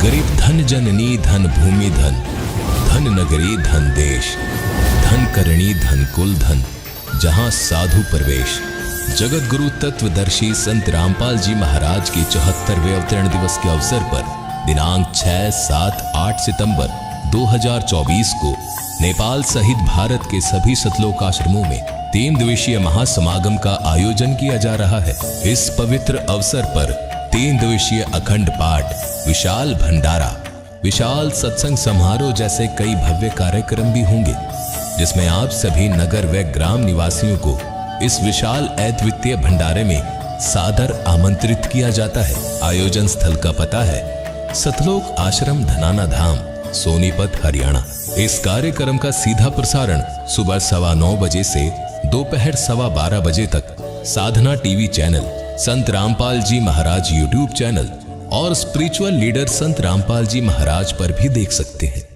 गरीब धन जननी धन भूमि धन, धन नगरी धन देश, धन करणी धन कुल धन, जहां साधु प्रवेश। जगत गुरु तत्वदर्शी संत रामपाल जी महाराज के 74वें अवतरण दिवस के अवसर पर दिनांक 6, 7, 8 सितंबर 2024 को नेपाल सहित भारत के सभी सतलोक आश्रमों में 3 दिवसीय महासमागम का आयोजन किया जा रहा है। इस पवित्र अवसर पर 3 दिवसीय अखंड पाठ, विशाल भंडारा, विशाल सत्संग समारोह जैसे कई भव्य कार्यक्रम भी होंगे, जिसमें आप सभी नगर व ग्राम निवासियों को इस विशाल अद्वितीय भंडारे में सादर आमंत्रित किया जाता है। आयोजन स्थल का पता है सतलोक आश्रम धनाना धाम, सोनीपत, हरियाणा। इस कार्यक्रम का सीधा प्रसारण सुबह 9:15 बजे से दोपहर 12:15 बजे तक साधना टीवी चैनल, संत रामपाल जी महाराज यूट्यूब चैनल और स्पिरिचुअल लीडर संत रामपाल जी महाराज पर भी देख सकते हैं।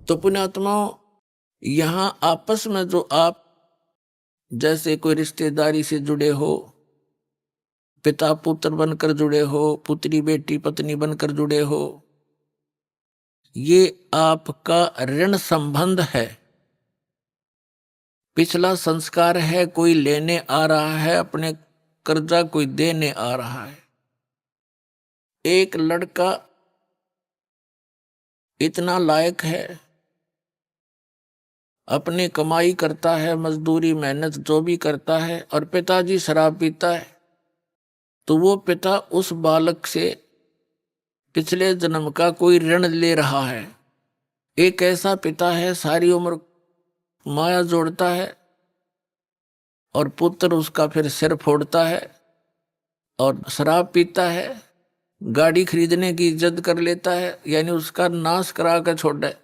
तो पुण्यात्माओं, यहाँ आपस में जो आप जैसे कोई रिश्तेदारी से जुड़े हो, पिता पुत्र बनकर जुड़े हो, पुत्री बेटी पत्नी बनकर जुड़े हो, ये आपका ऋण संबंध है, पिछला संस्कार है। कोई लेने आ रहा है अपने कर्जा, कोई देने आ रहा है। एक लड़का इतना लायक है, अपनी कमाई करता है, मजदूरी मेहनत जो भी करता है, और पिताजी शराब पीता है, तो वो पिता उस बालक से पिछले जन्म का कोई ऋण ले रहा है। एक ऐसा पिता है, सारी उम्र माया जोड़ता है और पुत्र उसका फिर सिर फोड़ता है और शराब पीता है, गाड़ी खरीदने की जिद कर लेता है, यानी उसका नाश करा कर छोड़ दे।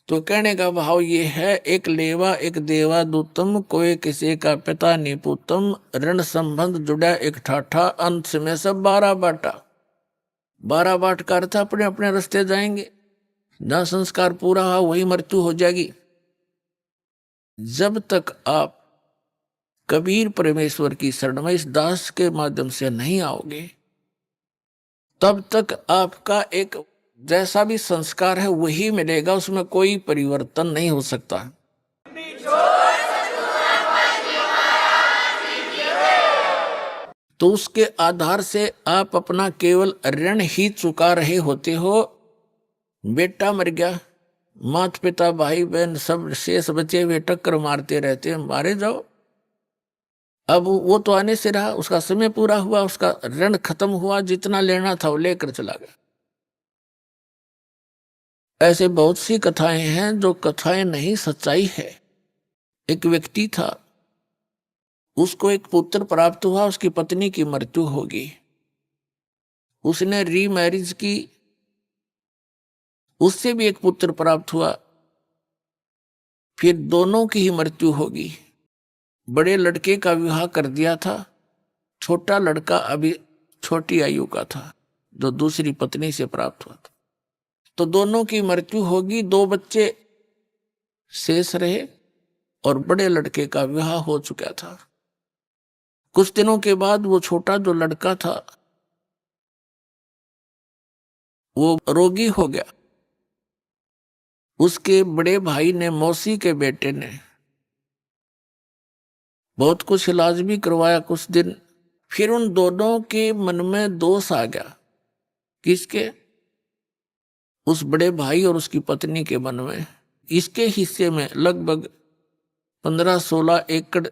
तो कहने का भाव ये है, एक लेवा एक देवा दूतम, कोई किसी का पिता नहीं पूतम, ऋण संबंध जुड़ा एक ठाठा, अंत में सब 12 बाटा। 12 बाट का अर्थ अपने अपने रास्ते जाएंगे, जहां संस्कार पूरा हुआ वही मृत्यु हो जाएगी। जब तक आप कबीर परमेश्वर की शरण में इस दास के माध्यम से नहीं आओगे, तब तक आपका एक जैसा भी संस्कार है वही मिलेगा, उसमें कोई परिवर्तन नहीं हो सकता। तो उसके आधार से आप अपना केवल ऋण ही चुका रहे होते हो। बेटा मर गया, माता पिता भाई बहन सब शेष बचे हुए टक्कर मारते रहते हैं, मारे जाओ। अब वो तो आने से रहा, उसका समय पूरा हुआ, उसका ऋण खत्म हुआ, जितना लेना था वो लेकर चला गया। ऐसे बहुत सी कथाएं हैं जो कथाएं नहीं, सच्चाई है। एक व्यक्ति था, उसको एक पुत्र प्राप्त हुआ, उसकी पत्नी की मृत्यु होगी। उसने रीमैरिज की, उससे भी एक पुत्र प्राप्त हुआ, फिर दोनों की ही मृत्यु होगी। बड़े लड़के का विवाह कर दिया था, छोटा लड़का अभी छोटी आयु का था, जो दूसरी पत्नी से प्राप्त हुआ था। तो दोनों की मृत्यु होगी, 2 बच्चे शेष रहे और बड़े लड़के का विवाह हो चुका था। कुछ दिनों के बाद वो छोटा जो लड़का था वो रोगी हो गया। उसके बड़े भाई ने, मौसी के बेटे ने बहुत कुछ इलाज भी करवाया कुछ दिन। फिर उन दोनों के मन में दोष आ गया। किसके? उस बड़े भाई और उसकी पत्नी के मन में। इसके हिस्से में लगभग 15-16 एकड़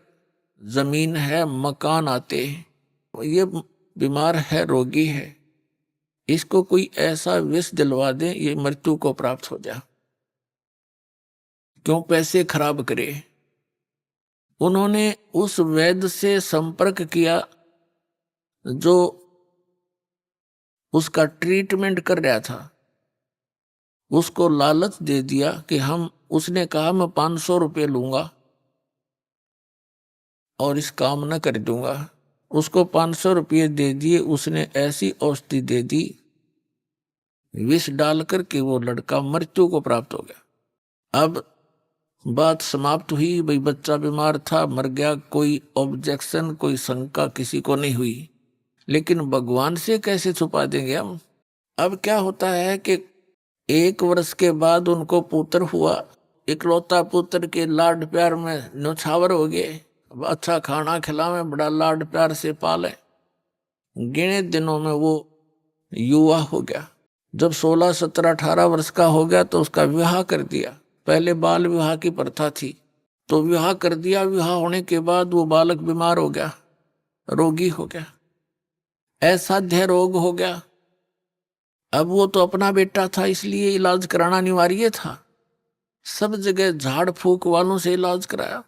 जमीन है, मकान आते हैं। ये बीमार है, रोगी है, इसको कोई ऐसा विष दिलवा दे ये मृत्यु को प्राप्त हो जाए, क्यों पैसे खराब करे। उन्होंने उस वैद्य से संपर्क किया जो उसका ट्रीटमेंट कर रहा था। उसको लालच दे दिया कि हम उसने कहा मैं 500 रुपये लूंगा और इस काम न कर दूंगा। उसको 500 रुपये दे दिए। उसने ऐसी औषधि दे दी, विष डालकर के वो लड़का मृत्यु को प्राप्त हो गया। अब बात समाप्त हुई। भाई बच्चा बीमार था, मर गया, कोई ऑब्जेक्शन, कोई शंका किसी को नहीं हुई। लेकिन भगवान से कैसे छुपा देंगे हम। अब क्या होता है कि 1 वर्ष के बाद उनको पुत्र हुआ। इकलौता पुत्र के लाड प्यार में न्यौछावर हो गए। अच्छा खाना खिलावे, बड़ा लाड प्यार से पाले। गिने दिनों में वो युवा हो गया। जब 16, 17, 18 वर्ष का हो गया तो उसका विवाह कर दिया। पहले बाल विवाह की प्रथा थी, तो विवाह कर दिया। विवाह होने के बाद वो बालक बीमार हो गया, रोगी हो गया, असाध्य रोग हो गया। अब वो तो अपना बेटा था, इसलिए इलाज कराना अनिवार्य था। सब जगह झाड़ फूक वालों से इलाज कराया,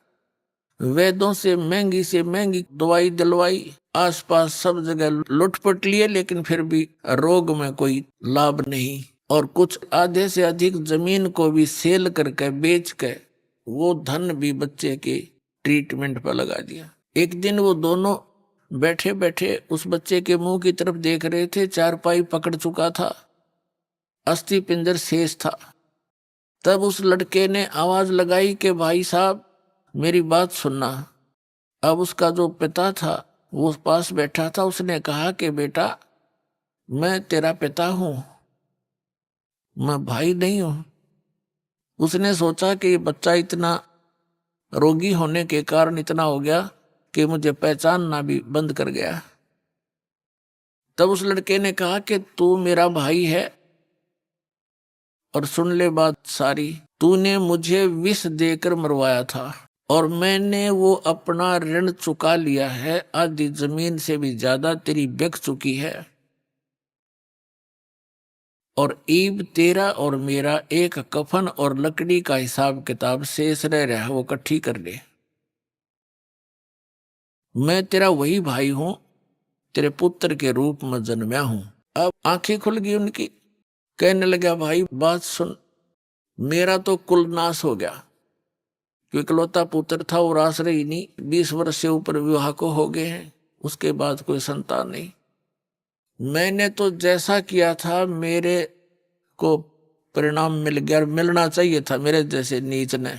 वैद्यों से महंगी दवाई दिलवाई, आसपास सब जगह लुटपट लिए, लेकिन फिर भी रोग में कोई लाभ नहीं। और कुछ आधे से अधिक जमीन को भी सेल करके बेच के वो धन भी बच्चे के ट्रीटमेंट पर लगा दिया। एक दिन वो दोनों बैठे बैठे उस बच्चे के मुंह की तरफ देख रहे थे। चारपाई पकड़ चुका था, अस्थि पिंजर शेष था। तब उस लड़के ने आवाज लगाई कि भाई साहब मेरी बात सुनना। अब उसका जो पिता था वो पास बैठा था। उसने कहा कि बेटा मैं तेरा पिता हूं, मैं भाई नहीं हूं। उसने सोचा कि ये बच्चा इतना रोगी होने के कारण इतना हो गया कि मुझे पहचानना भी बंद कर गया। तब उस लड़के ने कहा कि तू मेरा भाई है और सुन ले बात सारी। तूने मुझे विष देकर मरवाया था और मैंने वो अपना ऋण चुका लिया है। आधी जमीन से भी ज्यादा तेरी बिक चुकी है और ईब तेरा और मेरा एक कफन और लकड़ी का हिसाब किताब शेष रह रहा है, वो इकट्ठी कर ले। मैं तेरा वही भाई हूं, तेरे पुत्र के रूप में जन्मया हूं। अब आंखें खुल गई उनकी। कहने लगा भाई बात सुन, मेरा तो कुल नाश हो गया क्योंकि इकलौता पुत्र था और आश्रय ही नहीं। 20 वर्ष से ऊपर विवाह को हो गए हैं, उसके बाद कोई संतान नहीं। मैंने तो जैसा किया था मेरे को परिणाम मिल गया, मिलना चाहिए था मेरे जैसे नीच ने।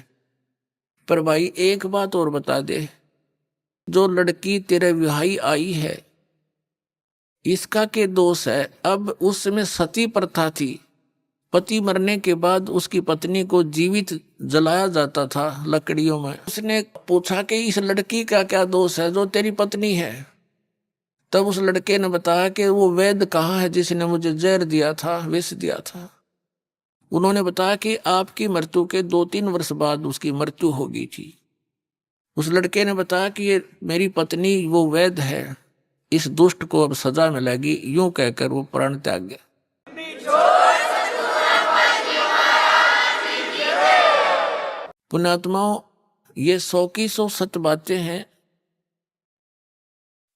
पर भाई एक बात और बता दे, जो लड़की तेरे विवाही आई है इसका के दोष है। अब उस समय सती प्रथा थी, पति मरने के बाद उसकी पत्नी को जीवित जलाया जाता था लकड़ियों में। उसने पूछा कि इस लड़की का क्या दोष है जो तेरी पत्नी है। तब उस लड़के ने बताया कि वो वैद्य कहाँ है जिसने मुझे जहर दिया था, विष दिया था। उन्होंने बताया कि आपकी मृत्यु के 2-3 वर्ष बाद उसकी मृत्यु हो गई थी। उस लड़के ने बताया कि ये मेरी पत्नी वो वैद्य है, इस दुष्ट को अब सजा मिलेगी। यूं कहकर वो प्राण त्याग गया। पुण्यात्माओं, ये 100 की 100 सत्य बातें हैं,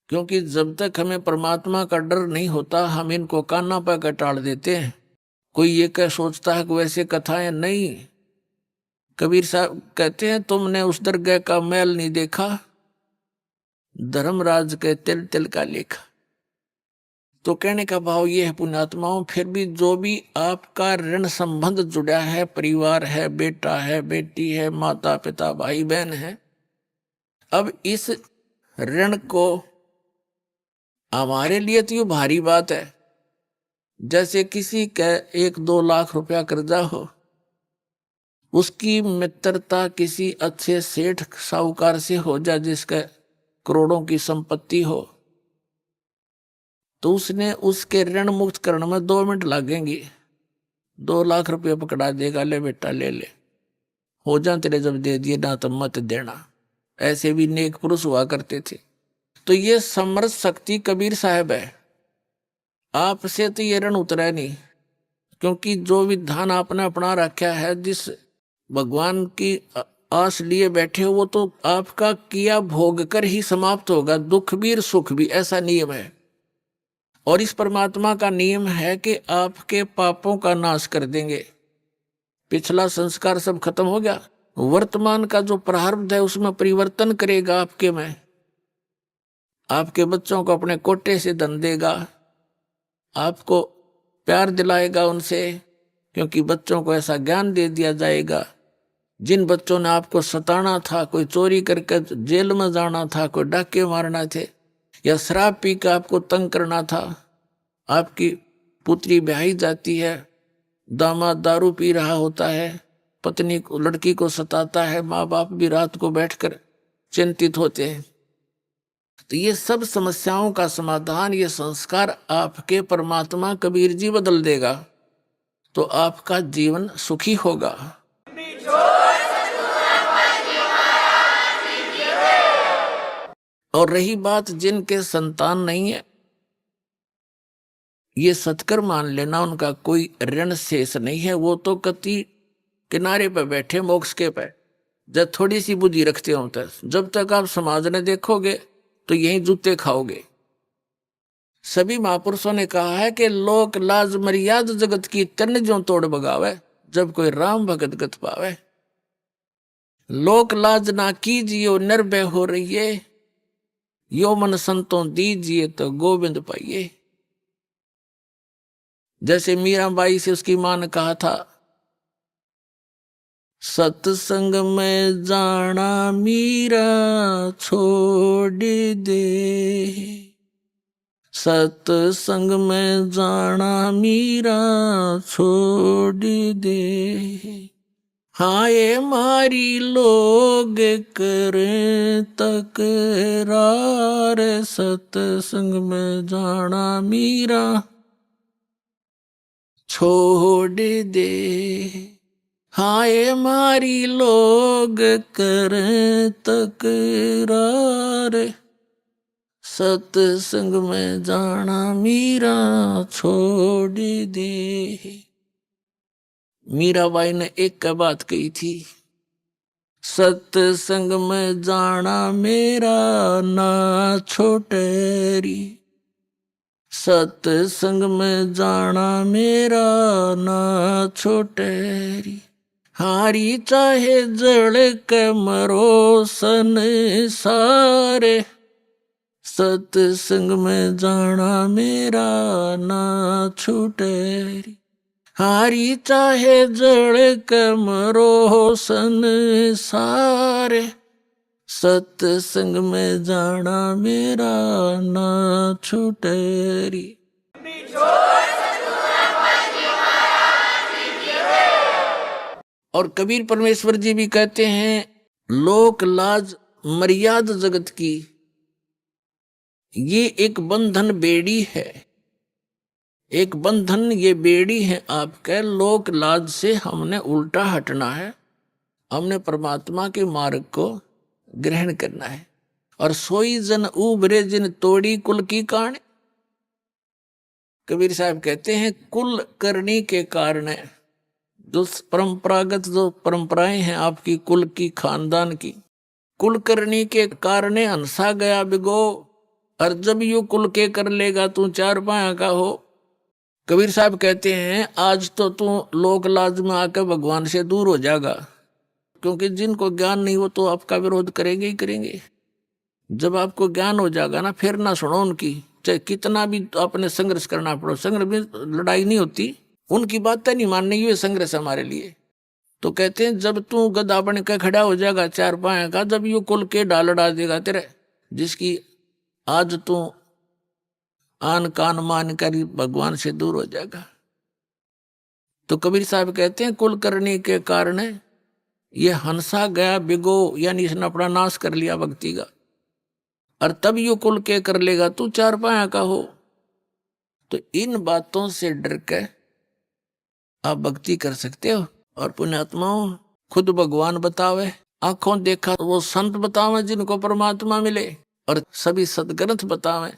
क्योंकि जब तक हमें परमात्मा का डर नहीं होता हम इनको कान्ना पाकर टाल देते हैं। कोई ये कह सोचता है कि वैसे कथाएं नहीं। कबीर साहब कहते हैं तुमने उस दरगाह का मैल नहीं देखा, धर्मराज के तिल तिल का लेखा। तो कहने का भाव ये है पुण्यात्माओं, फिर भी जो भी आपका ऋण संबंध जुड़ा है, परिवार है, बेटा है, बेटी है, माता पिता, भाई बहन है, अब इस ऋण को हमारे लिए तो ये भारी बात है। जैसे किसी का 1-2 लाख रुपया कर्जा हो, उसकी मित्रता किसी अच्छे सेठ साहूकार से हो जाए जिसका करोड़ों की संपत्ति हो, तो उसने उसके ऋण मुक्त करने में 2 मिनट लगेंगे। 2 लाख रुपया पकड़ा देगा, ले बेटा ले ले, हो जा तेरे जब दे दिए ना तो मत देना। ऐसे भी नेक पुरुष हुआ करते थे। तो ये समर्थ शक्ति कबीर साहब है। आपसे तो ये ऋण उतरा नहीं, क्योंकि जो विधान आपने अपना रखा है, जिस भगवान की आस लिए बैठे हो, वो तो आपका किया भोग कर ही समाप्त होगा। दुख भी और सुख भी, ऐसा नियम है। और इस परमात्मा का नियम है कि आपके पापों का नाश कर देंगे। पिछला संस्कार सब खत्म हो गया। वर्तमान का जो प्रारब्ध है उसमें परिवर्तन करेगा आपके में। आपके बच्चों को अपने कोटे से धन देगा, आपको प्यार दिलाएगा उनसे, क्योंकि बच्चों को ऐसा ज्ञान दे दिया जाएगा। जिन बच्चों ने आपको सताना था, कोई चोरी करके जेल में जाना था, कोई डाके मारना थे, या शराब पी कर आपको तंग करना था, आपकी पुत्री ब्याही जाती है, दामाद दारू पी रहा होता है, पत्नी को लड़की को सताता है, माँ बाप भी रात को बैठकर चिंतित होते हैं। तो ये सब समस्याओं का समाधान, ये संस्कार आपके परमात्मा कबीर जी बदल देगा, तो आपका जीवन सुखी होगा। और रही बात जिनके संतान नहीं है, ये सत्कर मान लेना, उनका कोई ऋण शेष नहीं है। वो तो कति किनारे पे बैठे मोक्ष के पे, जब थोड़ी सी बुद्धि रखते हो तक, जब तक आप समाज ने देखोगे तो यही जूते खाओगे। सभी महापुरुषों ने कहा है कि लोक लाज मर्याद जगत की तन जो तोड़ बगावे, जब कोई राम भगत गत पावे। लोक लाज ना कीजियो निर्भय हो रहिए, यो मन संतों दीजिए तो गोविंद पाइए। जैसे मीराबाई से उसकी मां ने कहा था, सत्संग में जाना मीरा छोड़ दे, सत्संग में जाना मीरा छोड़ दे, हाय मारी लोग करे तकरार, सत्संग में जाना मीरा छोड़ दे, हाय मारी लोग करे तकरार, सत्संग में जाना मीरा छोड़ दे। मीराबाई ने एक बात कही थी, सत्संग में जाना मेरा ना छोटेरी, सत्संग में जाना मेरा ना छोटेरी, हारी चाहे जड़ के मरो संसारे, सत्संग में जाना मेरा ना छूटेरी, हारी चाहे जड़ के मरो संसारे, सत्संग में जाना मेरा ना छूटेरी। और कबीर परमेश्वर जी भी कहते हैं, लोक लाज मर्याद जगत की, ये एक बंधन बेड़ी है, एक बंधन ये बेड़ी है आपके। लोक लाज से हमने उल्टा हटना है, हमने परमात्मा के मार्ग को ग्रहण करना है। और सोई जन उभरे जिन तोड़ी कुल की कान, कबीर साहब कहते हैं कुल करनी के कारण, जो परंपरागत जो परंपराएं हैं आपकी कुल की खानदान की, कुल करनी के कारण हंसा गया बिगो, और जब यू कुल के कर लेगा तू चार पाया का हो। कबीर साहब कहते हैं आज तो तू लोक लाज में आकर भगवान से दूर हो जाएगा, क्योंकि जिनको ज्ञान नहीं हो तो आपका विरोध करेंगे ही करेंगे। जब आपको ज्ञान हो जाएगा ना, फिर ना सुनो उनकी, चाहे कितना भी आपने संघर्ष करना पड़ो। संघर्ष में लड़ाई नहीं होती, उनकी बातें नहीं माननी, ये संघर्ष हमारे लिए। तो कहते हैं जब तू गधा बन के खड़ा हो जाएगा चार पाया का, जब यू कुल के डाल लड़ा देगा तेरे, जिसकी आज तू आन कान मान कर भगवान से दूर हो जाएगा। तो कबीर साहब कहते हैं कुल करने के कारण ये हंसा गया बिगो, यानी इसने अपना नाश कर लिया भक्ति का, और तब यू कुल के कर लेगा तू चार पाया का हो। तो इन बातों से डर के आप भक्ति कर सकते हो। और पुण्यात्माओं, खुद भगवान बतावे, आंखों देखा वो संत बतावे जिनको परमात्मा मिले, और सभी सदग्रंथ बतावे,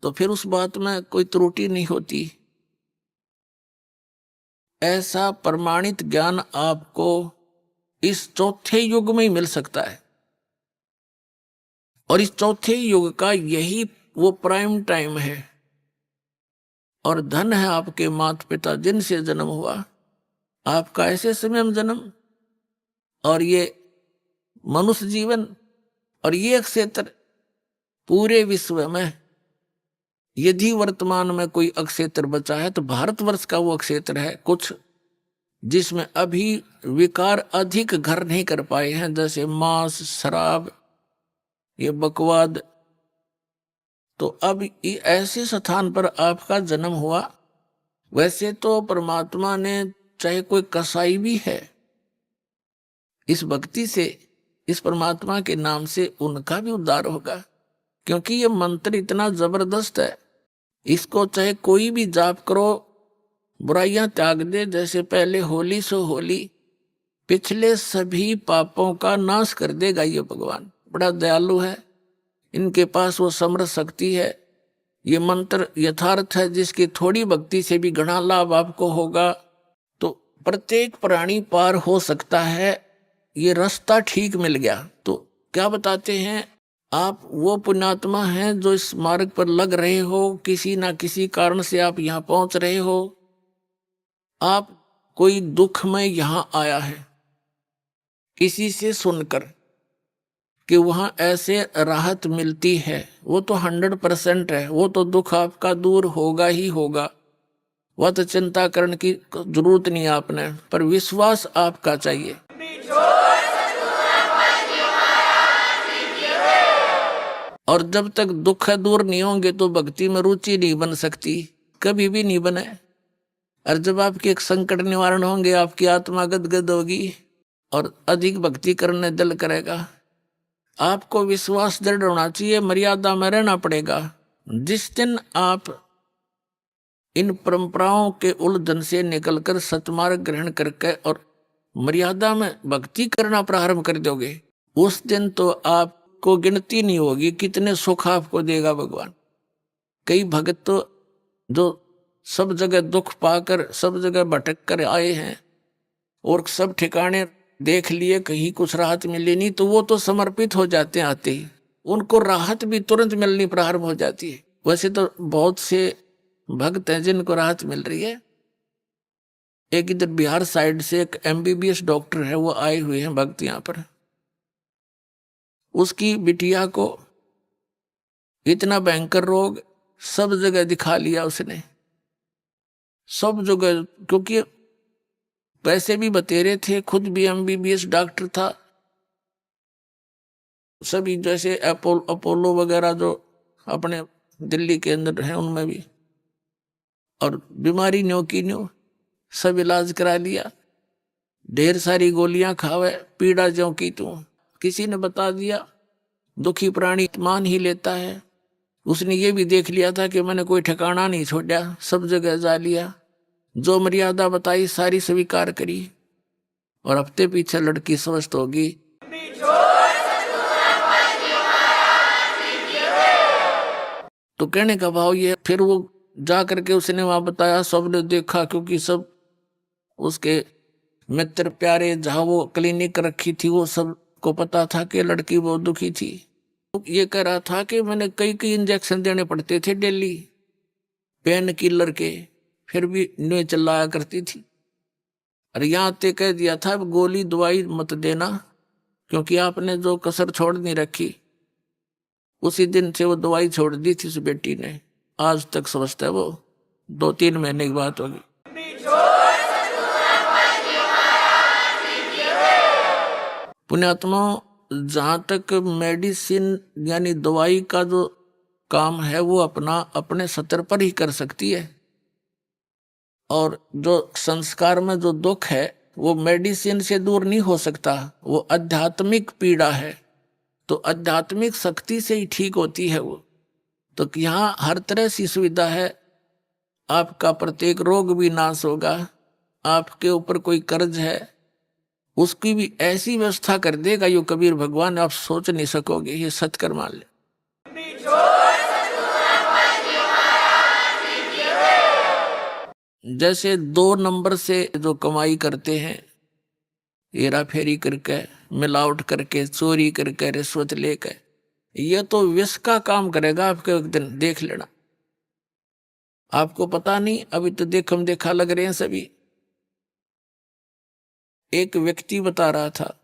तो फिर उस बात में कोई त्रुटि नहीं होती। ऐसा प्रमाणित ज्ञान आपको इस चौथे युग में ही मिल सकता है, और इस चौथे युग का यही वो प्राइम टाइम है। और धन है आपके माता पिता जिनसे जन्म हुआ, आपका ऐसे समय में जन्म, और ये मनुष्य जीवन, और ये क्षेत्र पूरे विश्व में यदि वर्तमान में कोई अक्षेत्र बचा है तो भारतवर्ष का वो अक्षेत्र है कुछ, जिसमें अभी विकार अधिक घर नहीं कर पाए हैं, जैसे मांस, शराब, ये बकवाद। तो अब ये ऐसे स्थान पर आपका जन्म हुआ। वैसे तो परमात्मा ने, चाहे कोई कसाई भी है, इस भक्ति से, इस परमात्मा के नाम से उनका भी उद्धार होगा, क्योंकि ये मंत्र इतना जबरदस्त है। इसको चाहे कोई भी जाप करो, बुराइयां त्याग दे, जैसे पहले होली सो होली, पिछले सभी पापों का नाश कर देगा ये भगवान। बड़ा दयालु है, इनके पास वो समर्थ शक्ति है। ये मंत्र यथार्थ है, जिसकी थोड़ी भक्ति से भी घना लाभ आपको होगा। तो प्रत्येक प्राणी पार हो सकता है, ये रास्ता ठीक मिल गया। तो क्या बताते हैं, आप वो पुण्यात्मा हैं जो इस मार्ग पर लग रहे हो, किसी ना किसी कारण से आप यहाँ पहुंच रहे हो। आप कोई दुख में यहाँ आया है किसी से सुनकर कि वहां ऐसे राहत मिलती है, वो तो 100% है, वो तो दुख आपका दूर होगा ही होगा। वह तो चिंता करने की जरूरत नहीं आपने, पर विश्वास आपका चाहिए। और जब तक दुख दूर नहीं होंगे तो भक्ति में रुचि नहीं बन सकती, कभी भी नहीं बने। और जब आपके एक संकट निवारण होंगे, आपकी आत्मा गदगद होगी और अधिक भक्ति करने दिल करेगा। आपको विश्वास दृढ़ होना चाहिए, मर्यादा में रहना पड़ेगा। जिस दिन आप इन परंपराओं के उलझन से निकलकर सतमार्ग ग्रहण करके और मर्यादा में भक्ति करना प्रारंभ कर दोगे, उस दिन तो आपको गिनती नहीं होगी कितने सुख आपको देगा भगवान। कई भक्त तो जो सब जगह दुख पाकर, सब जगह भटक कर आए हैं और सब ठिकाने देख लिए, कहीं कुछ राहत मिली नहीं, तो वो तो समर्पित हो जाते हैं आते ही, उनको राहत भी तुरंत मिलनी प्रारंभ हो जाती है। वैसे तो बहुत से भक्त हैं जिनको राहत मिल रही है। एक इधर बिहार साइड से एक MBBS डॉक्टर है, वो आए हुए हैं भक्त यहाँ पर। उसकी बिटिया को इतना भयंकर रोग, सब जगह दिखा लिया उसने, सब जगह, क्योंकि पैसे भी बतेरे थे, खुद भी MBBS डॉक्टर था। सभी जैसे अपोलो वगैरह जो अपने दिल्ली के अंदर हैं उनमें भी, और बीमारी न्यो की न्यो सब इलाज करा लिया, ढेर सारी गोलियां खावे, पीड़ा ज्यों की त्यों। किसी ने बता दिया दुखी प्राणी मान ही लेता है। उसने ये भी देख लिया था कि मैंने कोई ठिकाना नहीं छोड़ा, सब जगह जा लिया, जो मर्यादा बताई सारी स्वीकार करी, और हफ्ते पीछे लड़की स्वस्थ होगी। तो कहने का भाव ये, फिर वो जा करके उसने वहां बताया, सबने देखा, क्योंकि सब उसके मित्र प्यारे जहां वो क्लिनिक रखी थी वो सब को पता था कि लड़की बहुत दुखी थी। ये कह रहा था कि मैंने कई इंजेक्शन देने पड़ते थे डेली, पेन किलर के, फिर भी नहीं चिल्लाया करती थी। और यहाँ ते कह दिया था गोली दवाई मत देना, क्योंकि आपने जो कसर छोड़ नहीं रखी। उसी दिन से वो दवाई छोड़ दी थी उस बेटी ने, आज तक स्वस्थ है वो, 2-3 महीने की बात होगी। पुण्यात्मा, जहां तक मेडिसिन यानी दवाई का जो काम है वो अपना अपने स्तर पर ही कर सकती है, और जो संस्कार में जो दुख है वो मेडिसिन से दूर नहीं हो सकता, वो आध्यात्मिक पीड़ा है, तो आध्यात्मिक शक्ति से ही ठीक होती है वो। तो यहाँ हर तरह से सुविधा है, आपका प्रत्येक रोग भी नाश होगा। आपके ऊपर कोई कर्ज है उसकी भी ऐसी व्यवस्था कर देगा यो कबीर भगवान, आप सोच नहीं सकोगे। ये सत्कर मान ले। जैसे 2 नंबर से जो कमाई करते हैं, हेरा फेरी करके, मिलावट करके, चोरी करके, रिश्वत लेकर, ये तो विष का काम करेगा आपके, एक दिन देख लेना। आपको पता नहीं, अभी तो देखम देखा लग रहे हैं सभी। एक व्यक्ति बता रहा था,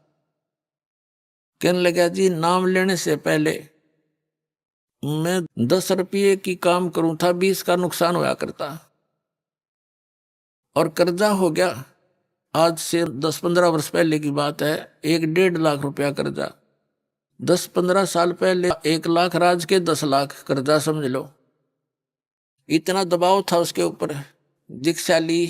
कहने लगा जी नाम लेने से पहले मैं 10 रुपये की काम करूं था, 20 का नुकसान होया करता और कर्जा हो गया। आज से 10-15 वर्ष पहले की बात है, 1-1.5 लाख रुपया कर्जा। 10-15 साल पहले 1 लाख राज के 10 लाख कर्जा, समझ लो। इतना दबाव था उसके ऊपर। दीक्षा ली,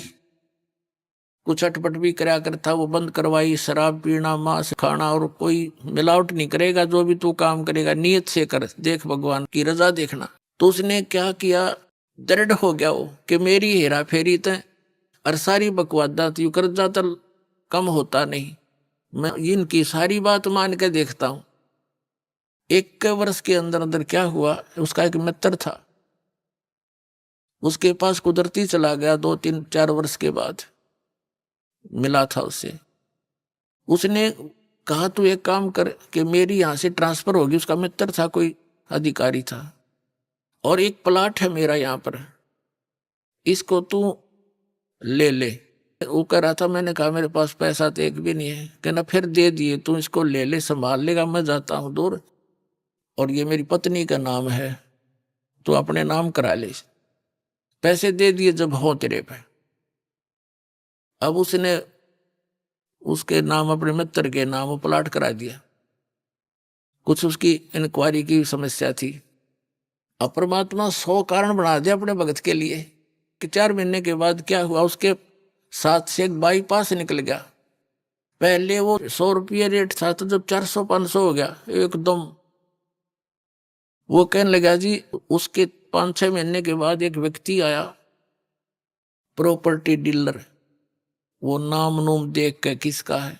कुछ अटपट भी कराया करता, वो बंद करवाई। शराब पीना, मांस खाना, और कोई मिलावट नहीं करेगा, जो भी तू काम करेगा नियत से कर, देख भगवान की रजा देखना। तो उसने क्या किया, दृढ़ हो गया वो कि मेरी हेरा फेरी तय और सारी बकवादा थी, कर्जा तो कम होता नहीं, मैं इनकी सारी बात मान के देखता हूं। 1 वर्ष के अंदर अंदर क्या हुआ, उसका एक मित्र था, उसके पास कुदरती चला गया। 2-3-4 वर्ष के बाद मिला था उससे। उसने कहा तू एक काम कर कि मेरी यहां से ट्रांसफर होगी। उसका मित्र था, कोई अधिकारी था, और एक प्लाट है मेरा यहां पर, इसको तू ले ले। वो कह रहा था, मैंने कहा मेरे पास पैसा तो एक भी नहीं है। कहना फिर दे दिए, तू इसको ले ले, संभाल लेगा, मैं जाता हूं दूर, और ये मेरी पत्नी का नाम है, तू अपने नाम करा ले। पैसे दे दिए जब हो तेरे पे। अब उसने उसके नाम, अपने मित्र के नाम वो प्लाट करा दिया। कुछ उसकी इंक्वायरी की समस्या थी। अब परमात्मा 100 कारण बना दिया अपने भगत के लिए कि 4 महीने के बाद क्या हुआ, उसके साथ से एक बाईपास निकल गया। पहले वो 100 रुपये रेट था, तो जब 400-500 हो गया एकदम। वो कहने लगा जी, उसके 5-6 महीने के बाद एक व्यक्ति आया, प्रॉपर्टी डीलर, वो नाम नूम देख के किसका है,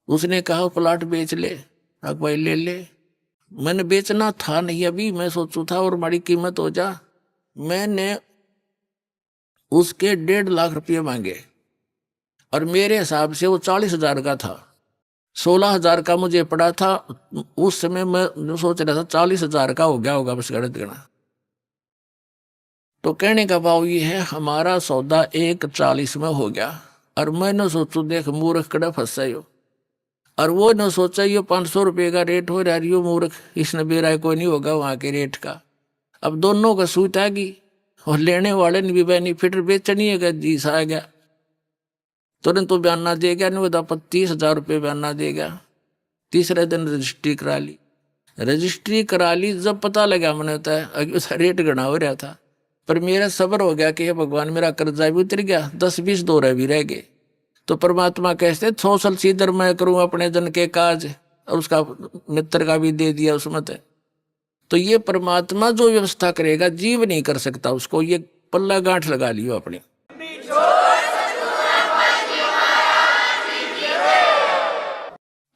उसने कहा प्लाट बेच ले। अब भाई ले ले। मैंने बेचना था नहीं अभी, मैं सोचू था और बड़ी कीमत हो जा। मैंने उसके 1.5 लाख रुपये मांगे, और मेरे हिसाब से वो 40,000 का था। 16,000 का मुझे पड़ा था उस समय। मैं सोच रहा था 40,000 का हो गया होगा, बस गणित गणा। तो कहने का भाव ये है, हमारा सौदा 1.40 में हो गया, और मैं न सोचू देख मूर्ख कड़ा फंसा हो, और वो न सोचा ये 500 रुपये का रेट हो रहा, यो मूर्ख, इसने बेरा कोई नहीं होगा वहां के रेट का। अब दोनों का सूट आ गई, और लेने वाले ने भी बेनिफिट, बेचनी है जी आ गया। तुरंत तो बयाना दे गया, नहीं होता 30,000 रुपये बयाना दे गया। तीसरे दिन रजिस्ट्री करा ली। रजिस्ट्री करा ली, जब पता लगा मैंने होता है उसका रेट गणा हो रहा था, पर मेरा सब्र हो गया कि हे भगवान, मेरा कर्जा भी उतर गया, 10-20 दौरे भी रह गए। तो परमात्मा कहते 100 साल सीधर मैं करूं अपने जन के काज, और उसका मित्र का भी दे दिया उसमें। तो ये परमात्मा जो व्यवस्था करेगा, जीव नहीं कर सकता उसको। ये पल्ला गांठ लगा लियो अपनी।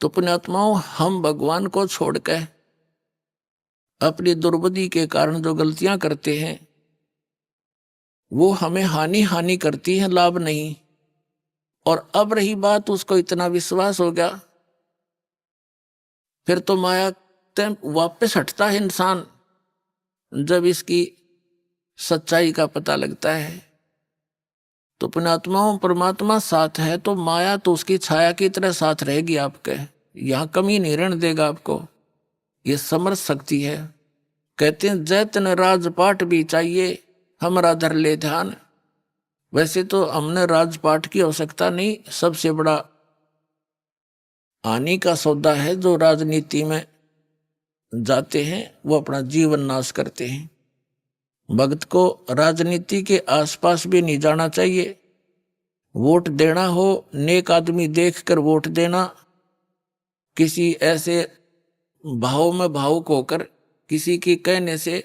तो पुण्यात्माओं, हम भगवान को छोड़कर अपनी दुर्बुद्धि के कारण जो गलतियां करते हैं, वो हमें हानि करती है, लाभ नहीं। और अब रही बात, उसको इतना विश्वास हो गया, फिर तो माया वापस हटता है इंसान जब इसकी सच्चाई का पता लगता है। तो पुण्यात्माओं, परमात्मा साथ है तो माया तो उसकी छाया की तरह साथ रहेगी आपके, यहां कमी नहीं रहने देगा आपको। ये समर्थ शक्ति है। कहते हैं जैतन राजपाट भी चाहिए, हमारा धर ले ध्यान। वैसे तो हमने राजपाट की आवश्यकता नहीं, सबसे बड़ा हानि का सौदा है जो राजनीति में जाते हैं, वो अपना जीवन नाश करते हैं। भक्त को राजनीति के आसपास भी नहीं जाना चाहिए। वोट देना हो, नेक आदमी देखकर वोट देना, किसी ऐसे भाव में भावुक होकर किसी के कहने से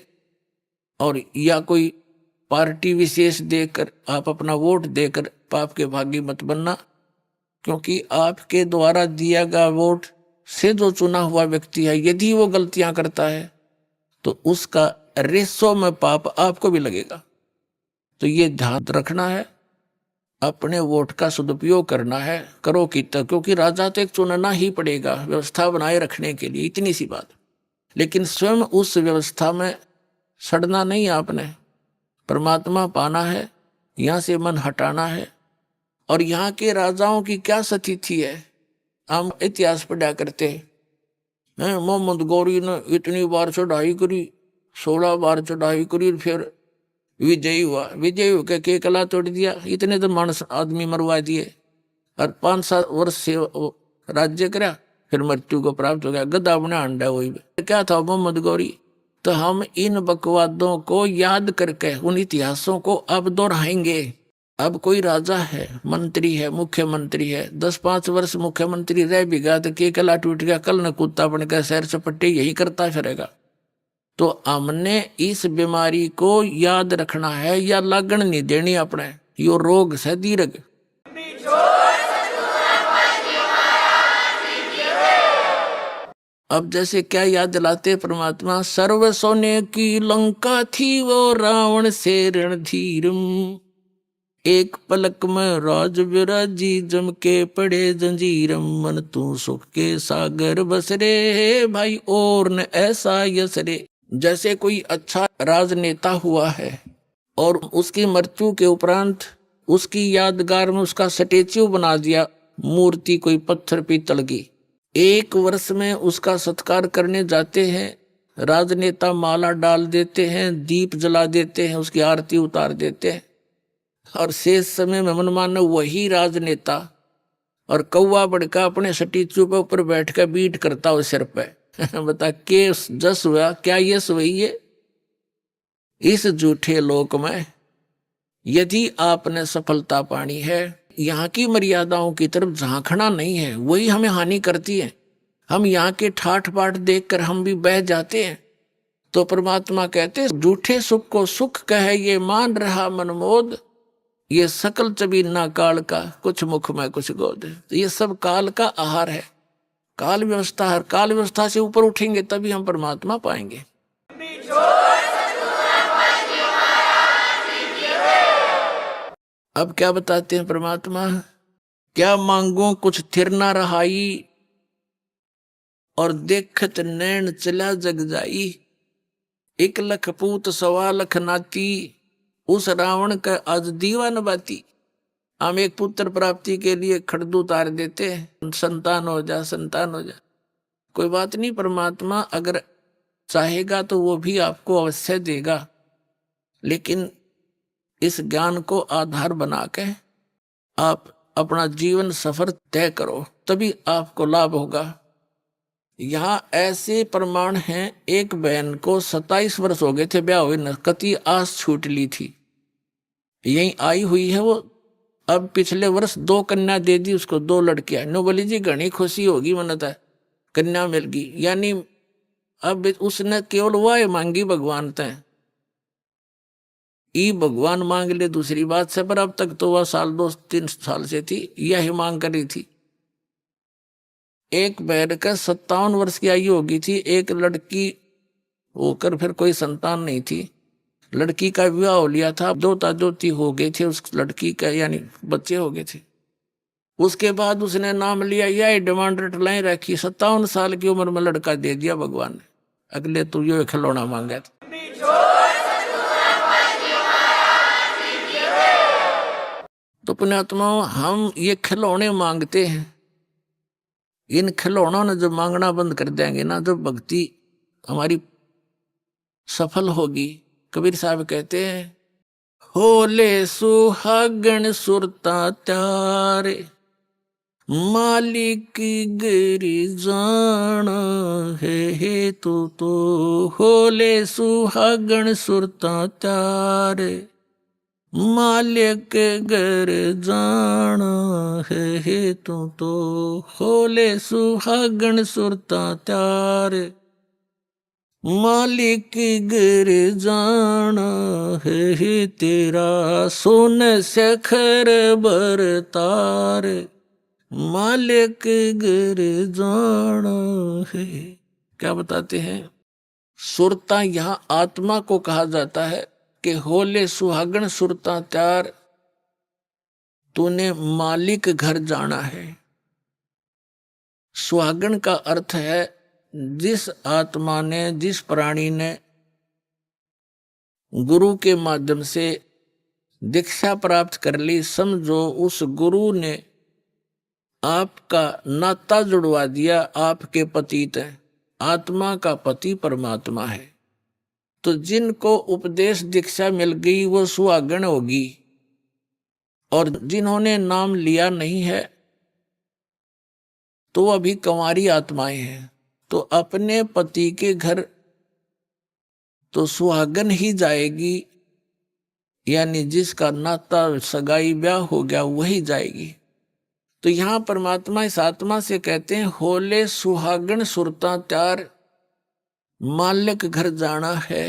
और या कोई पार्टी विशेष देखकर आप अपना वोट देकर पाप के भागी मत बनना। क्योंकि आपके द्वारा दिया गया वोट से जो चुना हुआ व्यक्ति है, यदि वो गलतियां करता है तो उसका रेसो में पाप आपको भी लगेगा। तो ये ध्यान रखना है, अपने वोट का सदुपयोग करना है, करो कि तक, क्योंकि राजा तो एक चुनना ही पड़ेगा व्यवस्था बनाए रखने के लिए, इतनी सी बात। लेकिन स्वयं उस व्यवस्था में सड़ना नहीं, आपने परमात्मा पाना है, यहां से मन हटाना है और यहाँ के राजाओं की क्या स्थिति है, हम इतिहास पढ़ा करते हैं। मोहम्मद गौरी ने इतनी बार चढ़ाई करी, 16 बार चढ़ाई करी, फिर विजयी हुआ, विजयी होकर के कला तोड़ दिया, इतने तो मानस आदमी मरवा दिए और 5-7 वर्ष से राज्य करा, फिर मृत्यु को प्राप्त हो गया, गधा बना अंडा। वही क्या था मोहम्मद गौरी। तो हम इन बकवादों को याद करके उन इतिहासों को अब दोहराएंगे। अब कोई राजा है, मंत्री है, मुख्यमंत्री है, 10-5 वर्ष मुख्यमंत्री रह भी गया तो के कला टूट गया, कल न कुत्ता बनकर सैर सपट्टे यही करता फिरेगा। तो हमने इस बीमारी को याद रखना है या लगन नहीं देनी अपने, यो रोग से दीर्घ। अब जैसे क्या याद दिलाते परमात्मा, सर्व सोने की लंका थी वो रावण से रणधीरम, एक पलक में राज विराजी जम के पड़े जंजीरम, मन तू सुख के सागर बसरे भाई और न ऐसा यसरे। जैसे कोई अच्छा राजनेता हुआ है और उसकी मृत्यु के उपरांत उसकी यादगार में उसका स्टेच्यू बना दिया, मूर्ति कोई पत्थर पीतल की, 1 वर्ष में उसका सत्कार करने जाते हैं, राजनेता माला डाल देते हैं, दीप जला देते हैं, उसकी आरती उतार देते हैं, और शेष समय में मनमाना वही राजनेता और कौवा बड़का अपने स्टेच्यू पे ऊपर बैठ कर बीट करता हो सिर पे। बता के जस हुआ, क्या यश हुई है? इस झूठे लोक में यदि आपने सफलता पानी है, यहाँ की मर्यादाओं की तरफ झांकना नहीं है, वही हमें हानि करती है। हम यहाँ के ठाठ बाट देखकर हम भी बह जाते हैं। तो परमात्मा कहते, झूठे सुख को सुख कहे ये मान रहा मनमोद, ये सकल चबीना काल का कुछ मुख में कुछ गोद। तो ये सब काल का आहार है, काल व्यवस्था है। काल व्यवस्था से ऊपर उठेंगे तभी हम परमात्मा पाएंगे। अब क्या बताते हैं परमात्मा, क्या मांगो कुछ थिर ना रहाई, और देखत नैन चला जग जाई, 1 लख पूत 1.25 लाख नाती, उस रावण का आज दीवान बाती। हम एक पुत्र प्राप्ति के लिए खड़दू उतार देते हैं, संतान हो जा, संतान हो जा। कोई बात नहीं, परमात्मा अगर चाहेगा तो वो भी आपको अवश्य देगा, लेकिन इस ज्ञान को आधार बना के आप अपना जीवन सफर तय करो, तभी आपको लाभ होगा। यहाँ ऐसे प्रमाण हैं, एक बहन को 27 वर्ष हो गए थे ब्याह हुए न, कति आस छूट ली थी, यही आई हुई है वो। अब पिछले वर्ष 2 कन्या दे दी उसको, 2 लड़कियां। नो बोली जी घनी खुशी होगी, मनता कन्या मिल गई, यानी अब उसने केवल वह मांगी भगवान तय, ई भगवान मांग ले दूसरी बात से, पर अब तक तो वह 2-3 साल से थी, यही मांग करी थी। एक बहन का 57 वर्ष की आयु होगी थी, एक लड़की होकर फिर कोई संतान नहीं थी, लड़की का विवाह हो लिया था, दोता दोती हो गए थे उस लड़की का, यानी बच्चे हो गए थे। उसके बाद उसने नाम लिया, यह डिमांड रटलाएं रखी, 57 साल की उम्र में लड़का दे दिया भगवान ने। अगले तू यो खिलौना मांगा था। तो पुण्यात्मा, हम ये खिलौने मांगते हैं, इन खिलौनों ने जब मांगना बंद कर देंगे ना, जब भक्ति हमारी सफल होगी। कबीर साहब कहते हैं, होले सुहागण सुरता त्यारे, मालिक गिरी जाना है तो होले सुहागण सुरता त्यारे, मालिक घर जाना है तो होले सुहागण सुरता त्यारे, मालिक घर जाना है तेरा सोन सखर बरतार, मालिक घर जाना है। क्या बताते हैं, सुरता यहाँ आत्मा को कहा जाता है कि होले सुहागण सुरता त्यार, तूने मालिक घर जाना है। सुहागण का अर्थ है जिस आत्मा ने, जिस प्राणी ने गुरु के माध्यम से दीक्षा प्राप्त कर ली, समझो उस गुरु ने आपका नाता जुड़वा दिया, आपके पतित है, आत्मा का पति परमात्मा है। तो जिनको उपदेश दीक्षा मिल गई वो सुहागण होगी, और जिन्होंने नाम लिया नहीं है तो वो अभी कंवारी आत्माएं हैं। तो अपने पति के घर तो सुहागन ही जाएगी, यानी जिसका नाता सगाई ब्याह हो गया वही जाएगी। तो यहां परमात्मा इस आत्मा से कहते हैं, होले सुहागन सुरता त्यार, मालिक घर जाना है,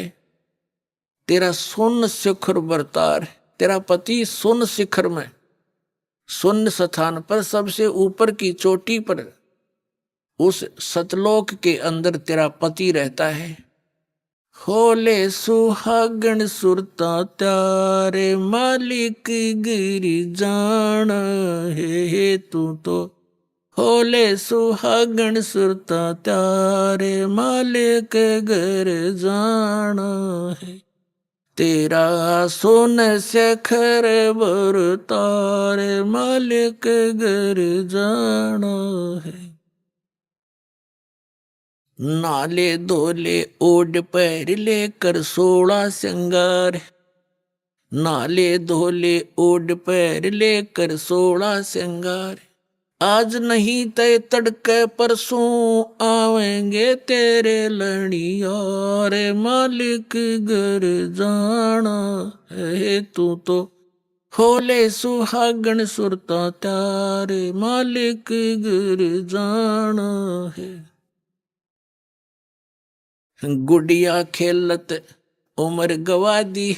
तेरा सुन शिखर बरतार। तेरा पति सुन शिखर में, सुन स्थान पर, सबसे ऊपर की चोटी पर, उस सतलोक के अंदर तेरा पति रहता है। होले सुहागन सुरता त्यारे, मालिक गिरी जान है तू तो। होले सुहागन सुरता त्यारे, मालिक घर जान है, तेरा सोन शेखर बरतार, मालिक घर जाना है। नाले धोले ओढ़ पैर लेकर 16 श्रृंगार, नाले धोले ओढ़ पैर लेकर 16 श्रृंगार। आज नहीं तय तड़के परसों आवेंगे तेरे लड़ियार, मालिक घर जाना है तू तो। होले सुहागन सुरता त्यारे, मालिक घर जाना है। गुड़िया खेलत उम्र गवा दी,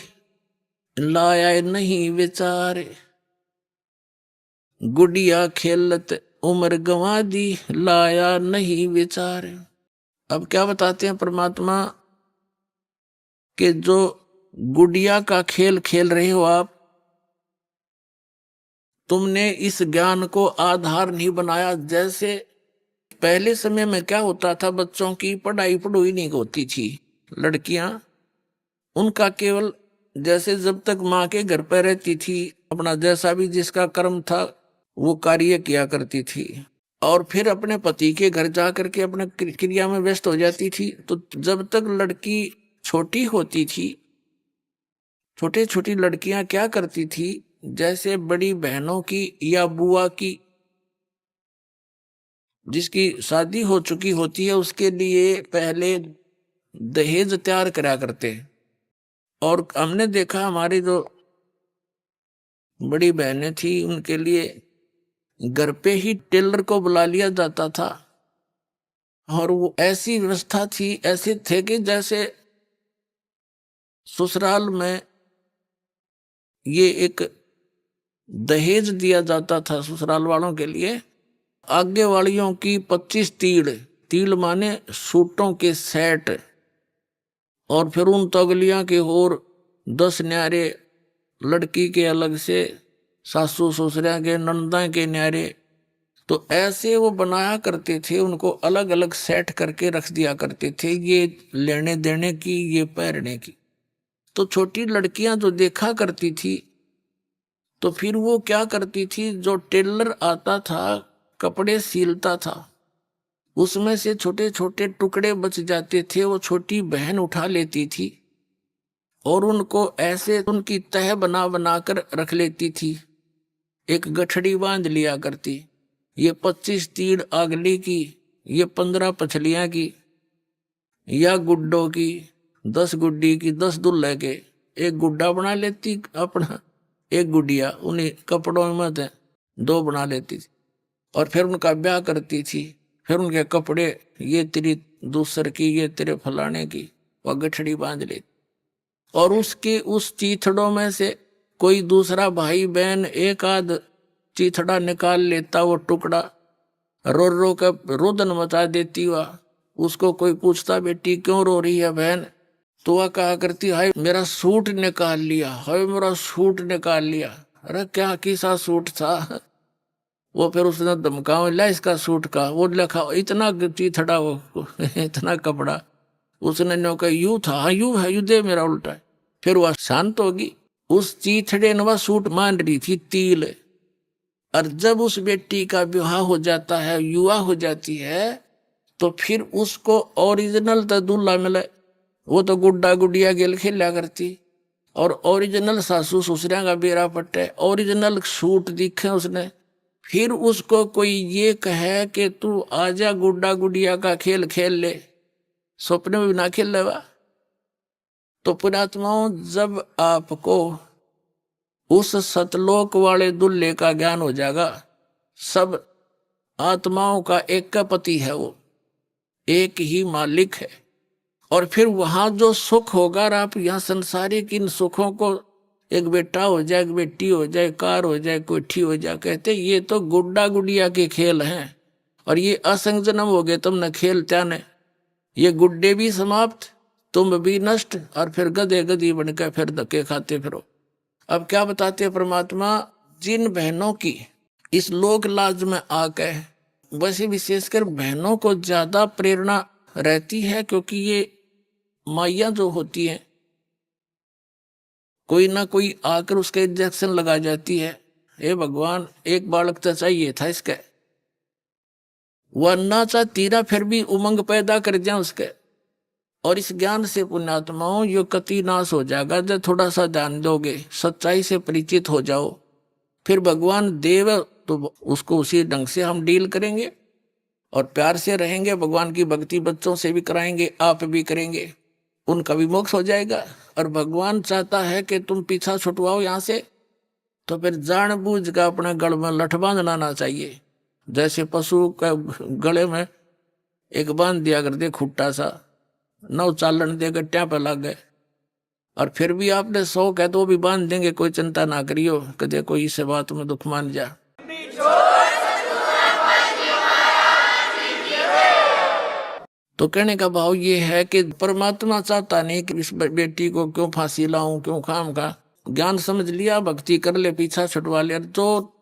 लाया नहीं विचार। गुड़िया खेलत उम्र गंवा दी, लाया नहीं विचार। अब क्या बताते हैं परमात्मा कि जो गुड़िया का खेल खेल रहे हो आप, तुमने इस ज्ञान को आधार नहीं बनाया। जैसे पहले समय में क्या होता था, बच्चों की पढ़ाई पढ़ाई नहीं होती थी, लड़कियां उनका केवल जैसे जब तक माँ के घर पर रहती थी, अपना जैसा भी जिसका कर्म था वो कार्य किया करती थी, और फिर अपने पति के घर जा करके अपने क्रिया में व्यस्त हो जाती थी। तो जब तक लड़की छोटी होती थी, छोटी छोटी लड़कियां क्या करती थी, जैसे बड़ी बहनों की या बुआ की जिसकी शादी हो चुकी होती है, उसके लिए पहले दहेज तैयार करा करते। और हमने देखा हमारी जो बड़ी बहनें थी, उनके लिए घर पे ही टेलर को बुला लिया जाता था, और वो ऐसी व्यवस्था थी, ऐसे थे कि जैसे ससुराल में ये एक दहेज दिया जाता था ससुराल वालों के लिए। आगे वालियों की 25 तीड़, तीड़ माने सूटों के सेट, और फिर उन तगलियां के और 10 न्यारे, लड़की के अलग से, सासू ससुरा के, नंदा के न्यारे। तो ऐसे वो बनाया करते थे, उनको अलग अलग सेट करके रख दिया करते थे, ये लेने देने की, ये पहनने की। तो छोटी लड़कियां जो देखा करती थी, तो फिर वो क्या करती थी, जो टेलर आता था कपड़े सीलता था, उसमें से छोटे छोटे टुकड़े बच जाते थे, वो छोटी बहन उठा लेती थी और उनको ऐसे उनकी तह बना बना कर रख लेती थी, एक गठड़ी बांध लिया करती। ये 25 तीड़ आगली की, ये 15 पछलियां की, या गुड्डों की, 10 गुड्डी की, 10 दुल्हे के, एक गुड्डा बना लेती अपना, एक गुडिया उन्हीं कपड़ों में थे, 2 बना लेती थी, और फिर उनका ब्याह करती थी। फिर उनके कपड़े, ये तेरी दूसर की, ये तेरे फलाने की, वह गठड़ी बांध लेती। और उसके उस चीथड़ों में से कोई दूसरा भाई बहन एक आध चीथड़ा निकाल लेता, वो टुकड़ा रो रो कर रोदन मचा देती। वह उसको कोई पूछता, बेटी क्यों रो रही है बहन, तो वह कहा करती, हाय मेरा सूट निकाल लिया, हाय मेरा सूट निकाल लिया। अरे क्या किसा सूट था, वो फिर उसने धमकाओ, ला इसका सूट का, वो लिखा इतना चीथड़ा, वो इतना कपड़ा। उसने नो कहा यूं था, हाँ यूं है, यू दे मेरा उल्टा है। फिर वह शांत होगी, उस चीथड़े ने वह सूट मान रही थी तिल। और जब उस बेटी का विवाह हो जाता है, युवा हो जाती है, तो फिर उसको ओरिजिनल तो दूल्हा मिले। वो तो गुड्डा गुडिया गेल खेला करती, और ओरिजिनल सासू ससुरिया का बेरा पट्टे, ओरिजिनल सूट दिखे उसने। फिर उसको कोई ये कहे कि तू आजा गुड्डा गुडिया का खेल खेल ले, सपने में भी ना खेल लेवा। तो पुण्यात्माओं, जब आपको उस सतलोक वाले दुल्हे का ज्ञान हो जाएगा, सब आत्माओं का एक का पति है, वो एक ही मालिक है। और फिर वहां जो सुख होगा, और आप यहाँ संसारिक इन सुखों को, एक बेटा हो जाए, एक बेटी हो जाए, कार हो जाए, कोठी हो जाए, कहते ये तो गुड्डा गुडिया के खेल हैं, और ये असंग जन्म हो गए तुमने खेल त्याने। ये गुड्डे भी समाप्त, तुम भी नष्ट, और फिर गधे गधी बनकर फिर धक्के खाते फिरो। अब क्या बताते हैं परमात्मा, जिन बहनों की इस लोक लाज में आके, वैसे विशेषकर बहनों को ज्यादा प्रेरणा रहती है, क्योंकि ये माइया जो होती है, कोई ना कोई आकर उसके इंजेक्शन लगा जाती है। हे भगवान, एक बालक तो चाहिए था इसके, वरना चाहती ना फिर भी उमंग पैदा कर जाए उसके। और इस ज्ञान से पुण्यात्माओं यो कति नाश हो जाएगा, जब थोड़ा सा ध्यान दोगे, सच्चाई से परिचित हो जाओ, फिर भगवान देव तो उसको उसी ढंग से हम डील करेंगे, और प्यार से रहेंगे, भगवान की भक्ति बच्चों से भी कराएंगे, आप भी करेंगे, उनका भी मोक्ष हो जाएगा। और भगवान चाहता है कि तुम पीछा छुटवाओ यहाँ से, तो फिर जानबूझ का अपने गल में लठ बांधना ना चाहिए। जैसे पशु का गले में एक बांध दिया कर दे खुट्टा सा, नौ चालन दे गट्टिया पे लग गए, और फिर भी आपने 100 कह तो वो भी बांध देंगे, कोई चिंता ना करियो, कदे कोई इस बात में दुख मान जा। तो कहने का भाव ये है कि परमात्मा चाहता नहीं कि इस बेटी को क्यों फांसी लाऊं, क्यों खाम का। ज्ञान समझ लिया, भक्ति कर ले, पीछा छुटवा ले। जो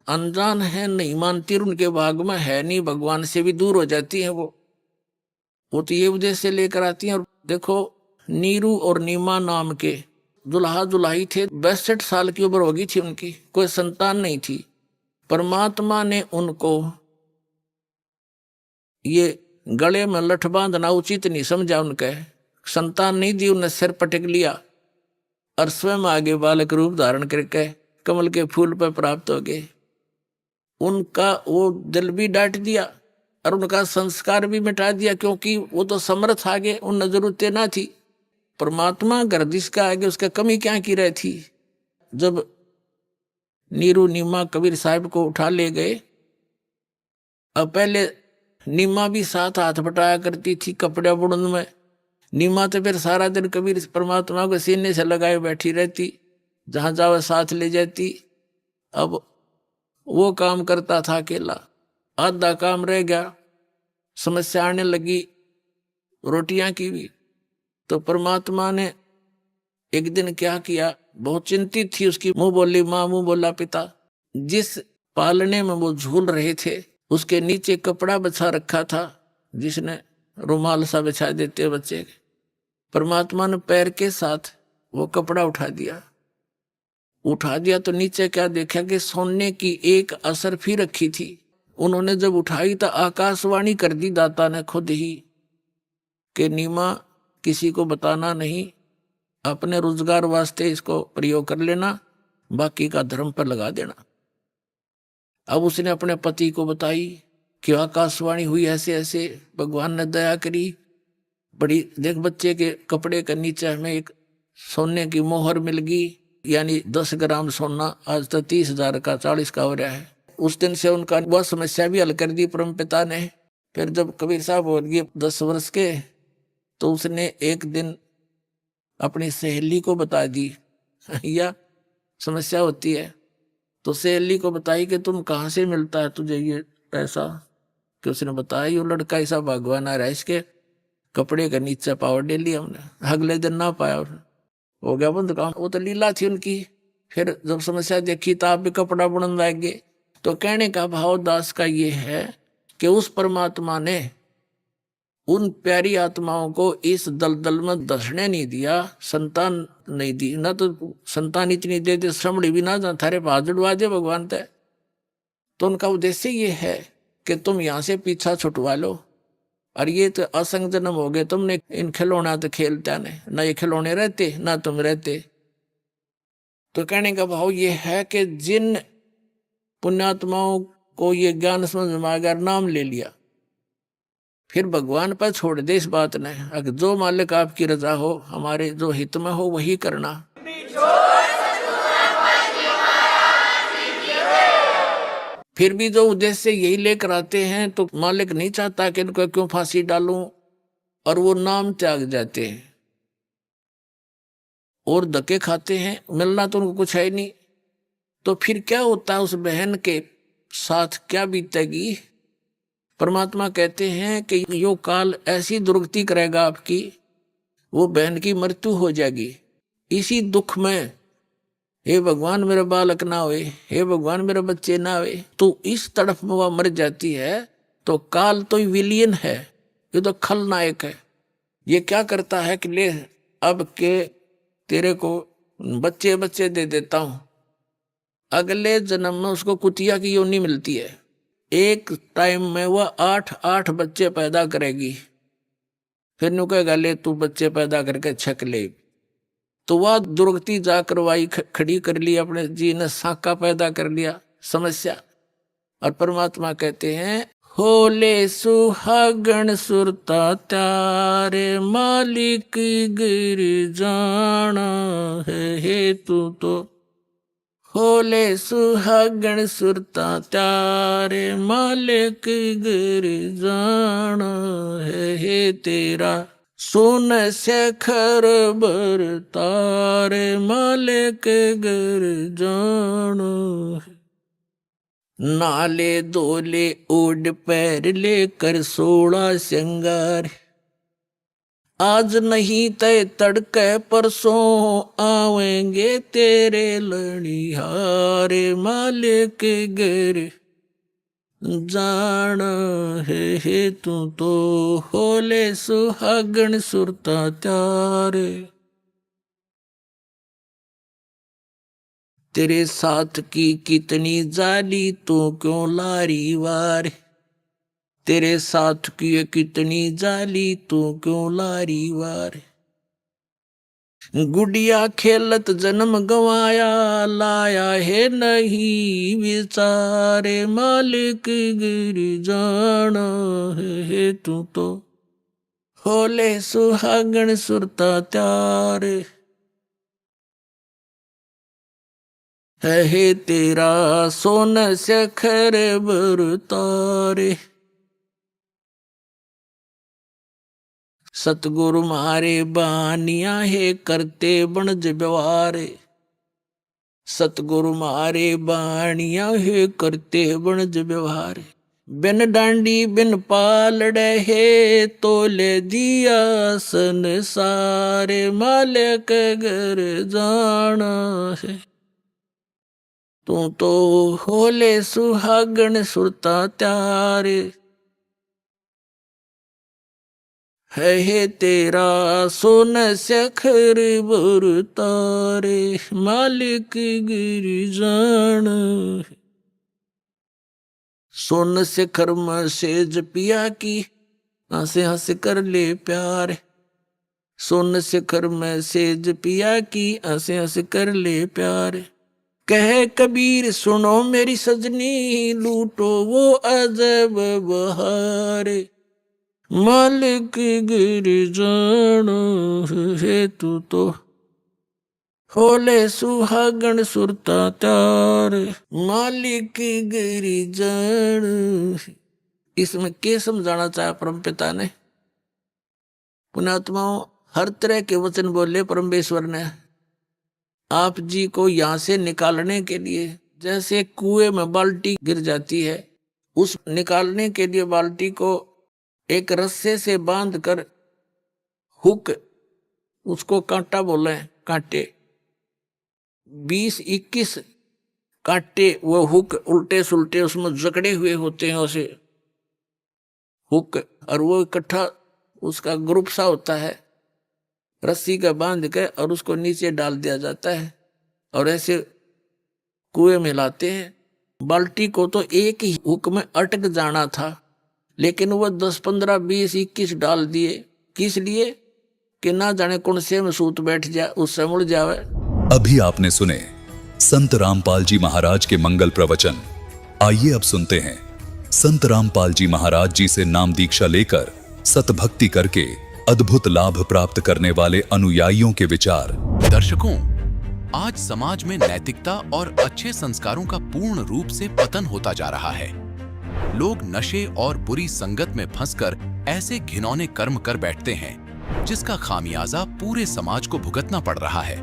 अनजान है, नहीं मानती, उनके भाग में है नहीं, भगवान से भी दूर हो जाती है वो तो ये उद्देश्य लेकर आती हैं। और देखो, नीरू और नीमा नाम के दुल्हा दुल्हाई थे, 62 साल की उम्र होगी थी उनकी, कोई संतान नहीं थी। परमात्मा ने उनको ये गले में लठ बांधना उचित नहीं समझा, उनके संतान नहीं दी, उन्हें सिर पटक लिया, और स्वयं आगे बालक रूप धारण करके कमल के फूल पर प्राप्त हो गए। उनका वो दिल भी डांट दिया, और उनका संस्कार भी मिटा दिया, क्योंकि वो तो समर्थ आगे, उन जरूरतें ना थी। परमात्मा गर्दिश का आगे उसका कमी क्या की रही थी। जब नीरू नीमा कबीर साहब को उठा ले गए, अब पहले नीमा भी साथ हाथ बटाया करती थी कपड़े बुड़न में। नीमा तो फिर सारा दिन कबीर परमात्मा को सीने से लगाए बैठी रहती, जहां जावे साथ ले जाती। अब वो काम करता था अकेला, आधा काम रह गया, समस्या आने लगी रोटियां की भी। तो परमात्मा ने एक दिन क्या किया, बहुत चिंतित थी उसकी, मुंह बोली माँ, मुंह बोला पिता। जिस पालने में वो झूल रहे थे, उसके नीचे कपड़ा बिछा रखा था, जिसने रुमाल सा बिछा देते बच्चे के। परमात्मा ने पैर के साथ वो कपड़ा उठा दिया तो नीचे क्या देखा कि सोने की एक असरफी रखी थी। उन्होंने जब उठाई तो आकाशवाणी कर दी दाता ने खुद ही कि नीमा, किसी को बताना नहीं, अपने रोजगार वास्ते इसको प्रयोग कर लेना, बाकी का धर्म पर लगा देना। अब उसने अपने पति को बताई कि आकाशवाणी हुई ऐसे ऐसे, भगवान ने दया करी, बड़ी देख बच्चे के कपड़े के नीचे हमें एक सोने की मोहर मिल गई, यानी 10 ग्राम सोना, आज तो 30,000 का 40 का हो रहा है। उस दिन से उनका वह समस्या भी हल कर दी परम पिता ने। फिर जब कबीर साहब हो गए 10 वर्ष के, तो उसने एक दिन अपनी सहेली को बता दी या समस्या होती है, तो सहेली को बताई कि तुम कहाँ से मिलता है तुझे ये पैसा। कि उसने बताया ये लड़का ऐसा भगवान आ रहा है, इसके कपड़े का नीचे पावर दे लिया हमने। अगले दिन ना पाया, हो गया बंद काम। वो तो लीला थी उनकी। फिर जब समस्या देखी तो आप भी कपड़ा बुनने लगे। तो कहने का भाव दास का ये है कि उस परमात्मा ने उन प्यारी आत्माओं को इस दलदल में धसने नहीं दिया, संतान नहीं दी। ना तो संतान इतनी दे दे श्रमणी भी ना जा थारे भाजड़वा दे भगवान तय। तो उनका उद्देश्य ये है कि तुम यहां से पीछा छुटवा लो, और ये तो असंग जन्म हो गए, तुमने इन खिलौना तो खेलता नहीं, ना ये खिलौने रहते ना तुम रहते। तो कहने का भाव ये है कि जिन पुण्यात्माओं को ये ज्ञान समझ में आ गया, नाम ले लिया, फिर भगवान पर छोड़ दे इस बात ने। अगर जो मालिक आपकी रजा हो, हमारे जो हित में हो वही करना। फिर भी जो उद्देश्य यही लेकर आते हैं, तो मालिक नहीं चाहता कि इनको क्यों फांसी डालूं, और वो नाम त्याग जाते हैं और धक्के खाते हैं। मिलना तो उनको कुछ है ही नहीं। तो फिर क्या होता है, उस बहन के साथ क्या बीतेगी। परमात्मा कहते हैं कि यो काल ऐसी दुर्गति करेगा आपकी, वो बहन की मृत्यु हो जाएगी। इसी दुख में हे भगवान मेरा बालक ना होए, हे भगवान मेरे बच्चे ना होए, तो इस तड़फ में वह मर जाती है। तो काल तो विलियन है, ये तो खलनायक है। ये क्या करता है कि ले अब के तेरे को बच्चे बच्चे दे देता हूं, अगले जन्म में उसको कुतिया की योनि मिलती है। एक टाइम में वह 8 बच्चे पैदा करेगी, फिर नु कहेगा ले तू बच्चे पैदा करके छक ले। तो वह दुर्गति जा करवाई, खड़ी कर ली, अपने जी ने साका पैदा कर लिया, समस्या। और परमात्मा कहते हैं होले सुहागण सुरता त्यारे, मालिक गिर जाना है हेतु तो। होले सुहागण सुरता त्यारे, मालिक गिर जाना है तेरा। सुन शेखर बर तारे, मालिक गिर जाना है। नाले दोले ओड पैर लेकर 16 श्रृंगार, आज नहीं तय तड़के परसों आवेंगे तेरे लड़िहारे, मालिक गिर जाना है तू तो। होले सुहागण सुरता त्यारे, तेरे साथ की कितनी जाली तू क्यों लारी वार, तेरे साथ की कितनी जाली तू क्यों लारी वार। गुड़िया खेलत जन्म गवाया, लाया है नहीं विचारे, मालिक गिर जाना है तू तो। होले सुहागण सुरता त्यारे, है तेरा सोन शेखर बर तारे। सतगुरु मारे बानिया है करते बनज व्यवहार, सतगुरु मारे बानिया है करते बनज व्यवहार। बिन डांडी बिन पालड़े है तोले दिया संसारे, मालिक घर जाना है तू तो। होले सुहागण सुरता त्यारे, है तेरा सोन शेखर बर तारे, मालिक गिर जान। सोन शेखर में सेज पिया की, हंसे हंस कर ले प्यार। सोन शेखर में सेज पिया की, हंसे हंस कर ले प्यार। कहे कबीर सुनो मेरी सजनी, लूटो वो अजब बहार, मालिक गिर जाना है तू तो। होले सुहागण सुरता त्यार, मालिक गिर जान। इसमें क्या समझाना चाहा परम पिता ने। पुण्यात्माओं, हर तरह के वचन बोले परमेश्वर ने आप जी को यहां से निकालने के लिए। जैसे कुएं में बाल्टी गिर जाती है, उस निकालने के लिए बाल्टी को एक रस्से से बांध कर, हुक उसको कांटा बोले, कांटे 20-21 कांटे वो हुक उल्टे सुलटे उसमें जकड़े हुए होते हैं उसे हुक, और वो इकट्ठा उसका ग्रुप सा होता है, रस्सी का बांध के और उसको नीचे डाल दिया जाता है और ऐसे कुएं में लाते हैं। बाल्टी को तो एक ही हुक में अटक जाना था, लेकिन वो 10, 15, 20, 21 डाल दिए। किस लिए? कि ना जाने कौन से में सूत बैठ जाए, उससे मुड़ जावे। अभी आपने सुने संत रामपाल जी महाराज के मंगल प्रवचन। आइए अब सुनते हैं संत रामपाल जी महाराज जी से नाम दीक्षा लेकर सतभक्ति करके अद्भुत लाभ प्राप्त करने वाले अनुयायियों के विचार। दर्शकों, आज समाज में नैतिकता और अच्छे संस्कारों का पूर्ण रूप से पतन होता जा रहा है। लोग नशे और बुरी संगत में फंसकर ऐसे घिनौने कर्म कर बैठते हैं जिसका खामियाजा पूरे समाज को भुगतना पड़ रहा है।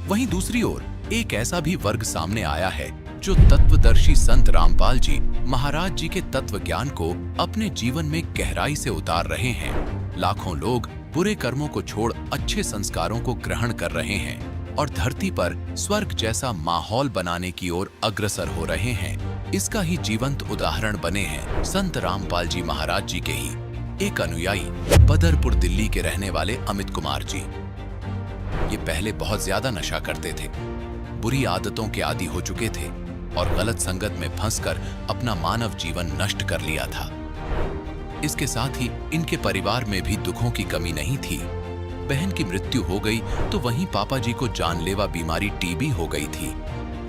वहीं दूसरी ओर एक ऐसा भी वर्ग सामने आया है जो तत्वदर्शी संत रामपाल जी महाराज जी के तत्व ज्ञान को अपने जीवन में गहराई से उतार रहे हैं। लाखों लोग बुरे कर्मों को छोड़ अच्छे संस्कारों को ग्रहण कर रहे हैं और धरती पर स्वर्ग जैसा माहौल बनाने की ओर अग्रसर हो रहे हैं। इसका ही जीवंत उदाहरण बने हैं संत रामपाल जी महाराज जी के ही एक अनुयायी बदरपुर दिल्ली के रहने वाले अमित कुमार जी। ये पहले बहुत ज्यादा नशा करते थे, बुरी आदतों के आदी हो चुके थे और गलत संगत में फंसकर अपना मानव जीवन नष्ट कर लिया था। इसके साथ ही इनके परिवार में भी दुखों की कमी नहीं थी। बहन की मृत्यु हो गई तो वहीं पापा जी को जानलेवा बीमारी टीबी हो गई थी।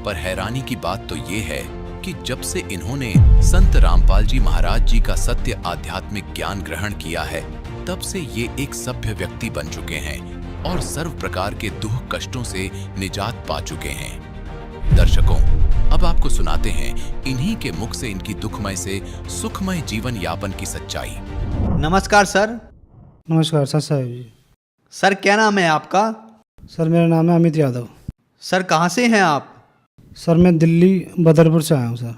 पर हैरानी की बात तो ये है कि जब से इन्होंने संत रामपाल जी महाराज जी का सत्य आध्यात्मिक ज्ञान ग्रहण किया है, तब से ये एक सभ्य व्यक्ति बन चुके हैं और सर्व प्रकार के दुख कष्टों से निजात पा चुके हैं। दर्शकों, अब आपको सुनाते हैं इन्हीं के मुख से इनकी दुखमय से सुखमय जीवन यापन की सच्चाई। नमस्कार सर। नमस्कार सर साहब जी। सर क्या नाम है आपका? सर मेरा नाम है अमित यादव। सर कहाँ से हैं आप? सर मैं दिल्ली बदरपुर से आया हूँ सर।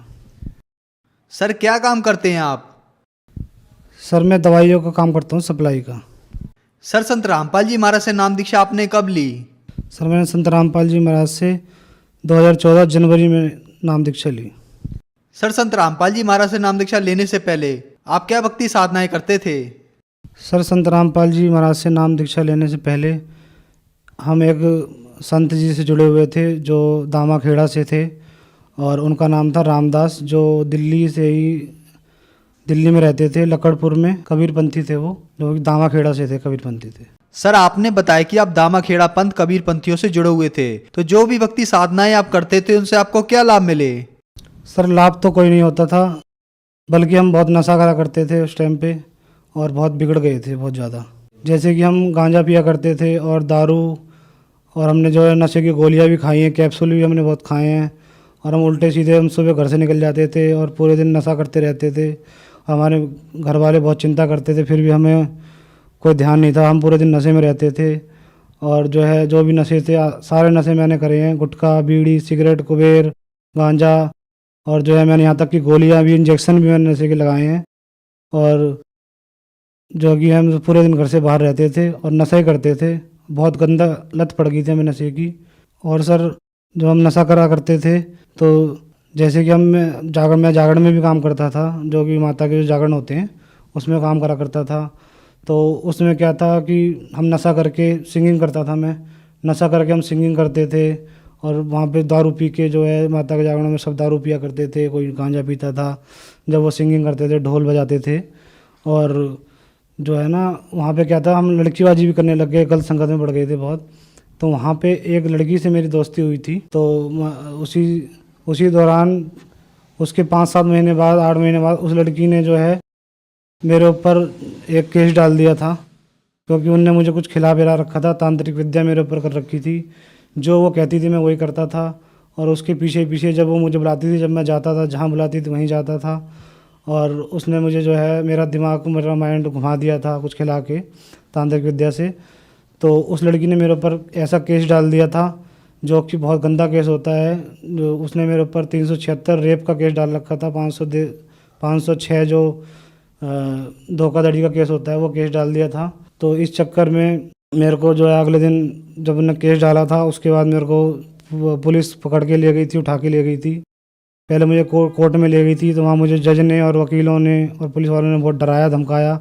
सर क्या काम करते हैं आप? सर मैं दवाइयों का काम करता हूँ, सप्लाई का। सर संत रामपाल जी महाराज से नाम दीक्षा आपने कब ली? सर मैंने संत रामपाल जी महाराज से 2014 जनवरी में नाम दीक्षा ली। सर संत रामपाल जी महाराज से नाम दीक्षा लेने से पहले आप क्या भक्ति साधनाएं करते थे? सर संत रामपाल जी महाराज से नाम दीक्षा लेने से पहले हम एक संत जी से जुड़े हुए थे जो दामाखेड़ा से थे और उनका नाम था रामदास, जो दिल्ली से ही दिल्ली में रहते थे, लकड़पुर में। कबीरपंथी थे वो, जो दामाखेड़ा से थे, कबीरपंथी थे। सर आपने बताया कि आप दामाखेड़ा पंथ कबीरपंथियों से जुड़े हुए थे, तो जो भी भक्ति साधनाएं आप करते थे उनसे आपको क्या लाभ मिले? सर लाभ तो कोई नहीं होता था, बल्कि हम बहुत नशा करा करते थे उस टाइम पे और बहुत बिगड़ गए थे बहुत ज़्यादा। जैसे कि हम गांजा पिया करते थे और दारू, और हमने जो है नशे की गोलियां भी खाई हैं, कैप्सूल भी हमने बहुत खाए हैं। और हम उल्टे सीधे हम सुबह घर से निकल जाते थे और पूरे दिन नशा करते रहते थे। हमारे घर वाले बहुत चिंता करते थे, फिर भी हमें कोई ध्यान नहीं था। हम पूरे दिन नशे में रहते थे और जो है जो भी नशे थे सारे नशे मैंने करे हैं, गुटखा, बीड़ी, सिगरेट, कुबेर, गांजा, और जो है मैंने यहाँ तक कि गोलियाँ भी, इंजेक्शन भी मैंने नशे के लगाए हैं। और जो कि हम पूरे दिन घर से बाहर रहते थे और नशा ही करते थे। बहुत गंदा लत पड़ गई थी हमें नशे की। और सर जब हम नशा करा करते थे तो जैसे कि मैं जागरण में भी काम करता था, जो कि माता के जो जागरण होते हैं उसमें काम करा करता था। तो उसमें क्या था कि हम नशा करके सिंगिंग करता था, मैं नशा करके हम सिंगिंग करते थे और वहाँ पे दारू पी के जो है माता के जागरण में सब दारू पिया करते थे, कोई गांजा पीता था जब वो सिंगिंग करते थे, ढोल बजाते थे। और जो है ना वहाँ पे क्या था, हम लड़कीबाजी भी करने लग गए, गलत संगत में पड़ गए थे बहुत। तो वहाँ पे एक लड़की से मेरी दोस्ती हुई थी, तो उसी दौरान उसके 5-7 महीने बाद, 8 महीने बाद उस लड़की ने जो है मेरे ऊपर एक केस डाल दिया था, क्योंकि उनने मुझे कुछ खिला पिला रखा था, तांत्रिक विद्या मेरे ऊपर कर रखी थी। जो वो कहती थी मैं वही करता था और उसके पीछे पीछे जब वो मुझे बुलाती थी, जब मैं जाता था, जहाँ बुलाती थी वहीं जाता था। और उसने मुझे जो है मेरा दिमाग, मेरा माइंड घुमा दिया था कुछ खिला के तांत्रिक विद्या से। तो उस लड़की ने मेरे ऊपर ऐसा केस डाल दिया था जो कि बहुत गंदा केस होता है। जो उसने मेरे ऊपर 376 रेप का केस डाल रखा था, 506 जो धोखाधड़ी का केस होता है वो केस डाल दिया था। तो इस चक्कर में मेरे को जो है अगले दिन जब उन्होंने केस डाला था उसके बाद मेरे को पुलिस पकड़ के ले गई थी, उठा के ले गई थी। पहले मुझे कोर्ट में ले गई थी, तो वहाँ मुझे जज ने और वकीलों ने और पुलिस वालों ने बहुत डराया धमकाया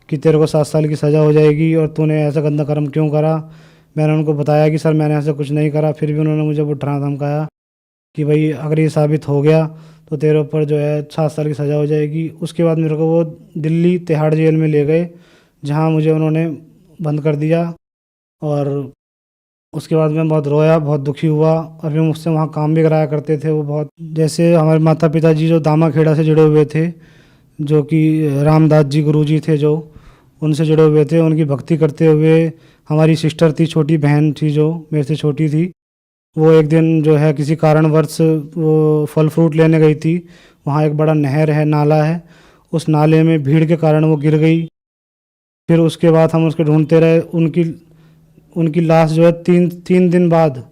कि तेरे को 7 साल की सज़ा हो जाएगी और तूने ऐसा गंदा कर्म क्यों करा। मैंने उनको बताया कि सर मैंने ऐसा कुछ नहीं करा, फिर भी उन्होंने मुझे वो डरा धमकाया कि भाई अगर ये साबित हो गया तो तेरे ऊपर जो है 7 साल की सज़ा हो जाएगी। उसके बाद मेरे को वो दिल्ली तिहाड़ जेल में ले गए, जहाँ मुझे उन्होंने बंद कर दिया। और उसके बाद मैं बहुत रोया, बहुत दुखी हुआ। और फिर मुझसे वहाँ काम भी कराया करते थे वो बहुत। जैसे हमारे माता पिताजी जो दामाखेड़ा से जुड़े हुए थे, जो कि रामदास जी गुरुजी थे, जो उनसे जुड़े हुए थे, उनकी भक्ति करते हुए हमारी सिस्टर थी, छोटी बहन थी जो मेरे से छोटी थी, वो एक दिन जो है किसी कारणवश वो फल फ्रूट लेने गई थी। वहाँ एक बड़ा नहर है, नाला है, उस नाले में भीड़ के कारण वो गिर गई। फिर उसके बाद हम उसको ढूंढते रहे। उनकी लाश जो है तीन दिन बाद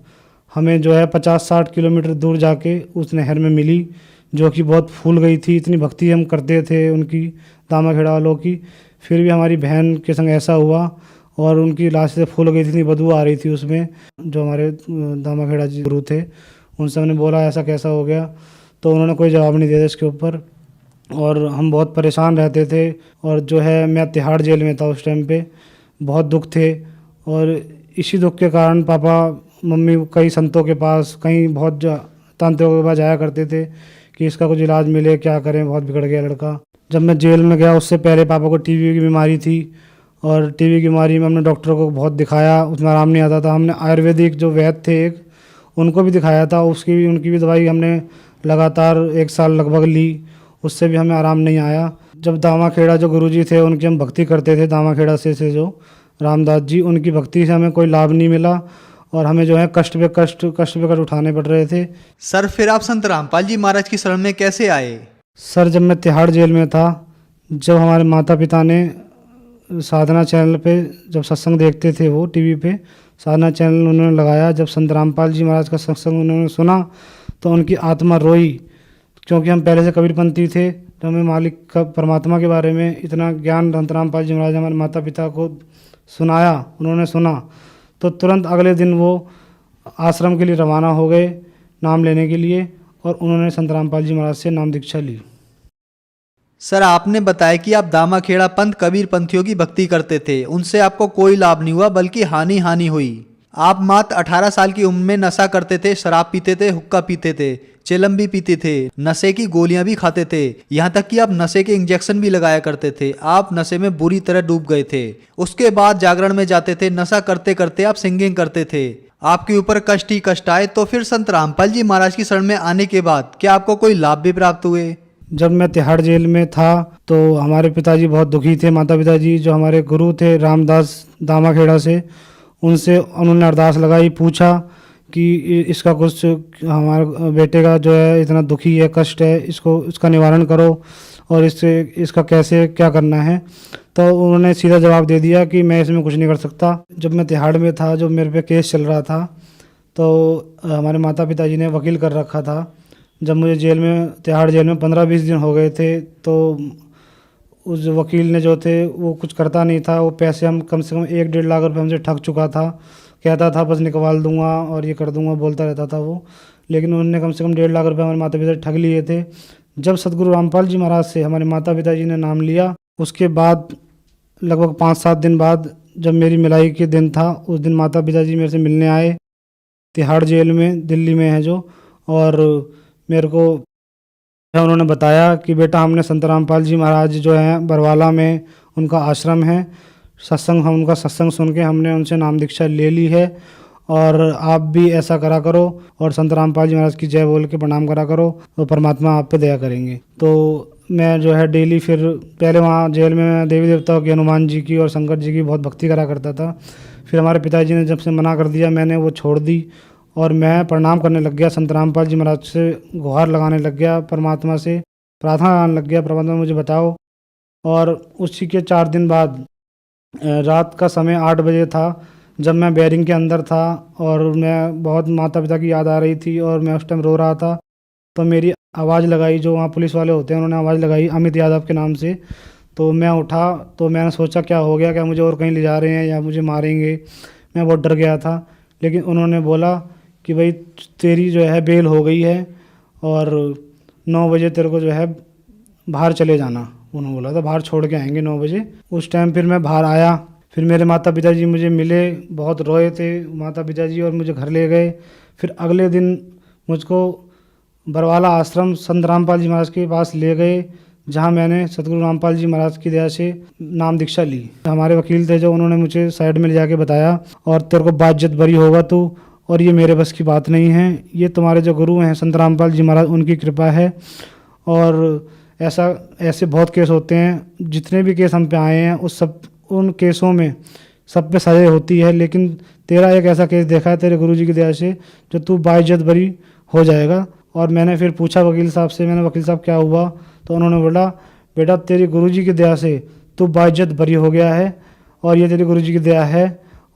हमें जो है 50-60 किलोमीटर दूर जाके उस नहर में मिली, जो कि बहुत फूल गई थी। इतनी भक्ति हम करते थे उनकी, दामाखेड़ा वालों की, फिर भी हमारी बहन के संग ऐसा हुआ और उनकी लाश से फूल गई थी, इतनी बदबू आ रही थी उसमें। जो हमारे दामाखेड़ा जी गुरु थे, उनसे हमने बोला ऐसा कैसा हो गया, तो उन्होंने कोई जवाब नहीं दिया इसके ऊपर। और हम बहुत परेशान रहते थे। और जो है मैं तिहाड़ जेल में था उस टाइम पे, बहुत दुख थे। और इसी दुख के कारण पापा मम्मी कई संतों के पास, कहीं बहुत तांत्रिकों के पास जाया करते थे कि इसका कुछ इलाज मिले, क्या करें, बहुत बिगड़ गया लड़का। जब मैं जेल में गया उससे पहले पापा को टीबी की बीमारी थी, और टीबी की बीमारी में हमने डॉक्टरों को बहुत दिखाया, उसमें आराम नहीं आता था। हमने आयुर्वेदिक जो वैद्य थे एक, उनको भी दिखाया था, उनकी भी दवाई हमने लगातार 1 साल लगभग ली, उससे भी हमें आराम नहीं आया। जब दामाखेड़ा जो गुरुजी थे उनकी हम भक्ति करते थे, दामाखेड़ा से जो रामदास जी, उनकी भक्ति से हमें कोई लाभ नहीं मिला और हमें जो है कष्ट पे कष्ट उठाने पड़ रहे थे। सर फिर आप संत रामपाल जी महाराज की शरण में कैसे आए? सर जब मैं तिहाड़ जेल में था, जब हमारे माता पिता ने साधना चैनल पे जब सत्संग देखते थे, वो टीवी पे साधना चैनल उन्होंने लगाया, जब संत रामपाल जी महाराज का सत्संग उन्होंने सुना तो उनकी आत्मा रोई। क्योंकि हम पहले से कबीरपंथी थे, तो हमें मालिक का, परमात्मा के बारे में इतना ज्ञान संत रामपाल जी महाराज हमारे माता पिता को सुनाया, उन्होंने सुना, तो तुरंत अगले दिन वो आश्रम के लिए रवाना हो गए नाम लेने के लिए, और उन्होंने संत रामपाल जी महाराज से नाम दीक्षा ली। सर आपने बताया कि आप दामाखेड़ा पंथ कबीर पंथियों की भक्ति करते थे, उनसे आपको कोई लाभ नहीं हुआ बल्कि हानि हुई। आप मात्र 18 साल की उम्र में नशा करते थे, शराब पीते थे, हुक्का पीते थे, चिलम भी पीते थे, नशे की गोलियां भी खाते थे, यहाँ तक कि आप नशे के इंजेक्शन भी लगाया करते थे। आप नशे में बुरी तरह डूब गए थे। उसके बाद जागरण में जाते थे, नशा करते करते आप सिंगिंग करते थे। आपके ऊपर कष्ट ही कष्ट आए। तो फिर संत रामपाल जी महाराज की शरण में आने के बाद क्या आपको कोई लाभ भी प्राप्त हुए? जब मैं तिहाड़ जेल में था तो हमारे पिताजी बहुत दुखी थे। माता पिताजी जो हमारे गुरु थे रामदास दामाखेड़ा से, उनसे उन्होंने अरदास लगाई, पूछा कि इसका कुछ, हमारे बेटे का जो है इतना दुखी है, कष्ट है, इसका निवारण करो और इसका कैसे क्या करना है। तो उन्होंने सीधा जवाब दे दिया कि मैं इसमें कुछ नहीं कर सकता। जब मैं तिहाड़ में था, जो मेरे पे केस चल रहा था, तो हमारे माता पिताजी ने वकील कर रखा था। जब मुझे तिहाड़ जेल में 15-20 दिन हो गए थे, तो उस वकील ने जो थे वो कुछ करता नहीं था। वो पैसे हम कम से कम 1-1.5 लाख रुपए हमसे ठग चुका था। कहता था बस निकलवा दूंगा और ये कर दूंगा, बोलता रहता था वो, लेकिन उन्होंने कम से कम 1.5 लाख रुपए हमारे माता पिता ठग लिए थे। जब सदगुरु रामपाल जी महाराज से हमारे माता पिताजी ने नाम लिया, उसके बाद लगभग 5-7 दिन बाद जब मेरी मिलाई के दिन था, उस दिन माता पिताजी मेरे से मिलने आए, तिहाड़ जेल में, दिल्ली में है जो। और मेरे को उन्होंने बताया कि बेटा हमने संत रामपाल जी महाराज जो हैं बरवाला में, उनका आश्रम है, हम उनका सत्संग सुन के हमने उनसे नाम दीक्षा ले ली है, और आप भी ऐसा करा करो और संत रामपाल जी महाराज की जय बोल के प्रणाम करा करो, तो परमात्मा आप पे दया करेंगे। तो मैं जो है डेली, फिर पहले वहाँ जेल में मैं देवी देवताओं की, हनुमान जी की और शंकर जी की बहुत भक्ति करा करता था। फिर हमारे पिताजी ने जब से मना कर दिया, मैंने वो छोड़ दी और मैं प्रणाम करने लग गया, संत रामपाल जी महाराज से गुहार लगाने लग गया, परमात्मा से प्रार्थना लगाने लग गया, परमात्मा मुझे बताओ। और उसी के 4 दिन बाद रात का समय 8 बजे था, जब मैं बैरिंग के अंदर था और मैं बहुत माता पिता की याद आ रही थी और मैं उस टाइम रो रहा था, तो मेरी आवाज़ लगाई, जो वहाँ पुलिस वाले होते हैं उन्होंने आवाज़ लगाई अमित यादव के नाम से। तो मैं उठा, तो मैंने सोचा क्या हो गया, क्या मुझे और कहीं ले जा रहे हैं या मुझे मारेंगे। मैं बहुत डर गया था, लेकिन उन्होंने बोला कि भाई तेरी जो है बेल हो गई है और 9 बजे तेरे को जो है बाहर चले जाना। उन्होंने बोला था बाहर छोड़ के आएंगे 9 बजे। उस टाइम फिर मैं बाहर आया, फिर मेरे माता पिताजी मुझे मिले, बहुत रोए थे माता पिताजी और मुझे घर ले गए। फिर अगले दिन मुझको बरवाला आश्रम संत रामपाल जी महाराज के पास ले गए, जहाँ मैंने सतगुरु रामपाल जी महाराज की दया से नाम दीक्षा ली। हमारे वकील थे जो, उन्होंने मुझे साइड में ले जाके बताया और तेरे को बाज्यत बरी होगा तू, और ये मेरे बस की बात नहीं है, ये तुम्हारे जो गुरु हैं संत रामपाल जी महाराज उनकी कृपा है। और ऐसे बहुत केस होते हैं, जितने भी केस हम पे आए हैं उन केसों में सब पे सजा होती है, लेकिन तेरा एक ऐसा केस देखा है तेरे गुरुजी की दया से जो तू बाइज्जत बरी हो जाएगा। और मैंने फिर पूछा वकील साहब से, मैंने वकील साहब क्या हुआ, तो उन्होंने बोला बेटा तेरी गुरुजी की दया से तू बाइज्जत बरी हो गया है और ये तेरी गुरुजी की दया है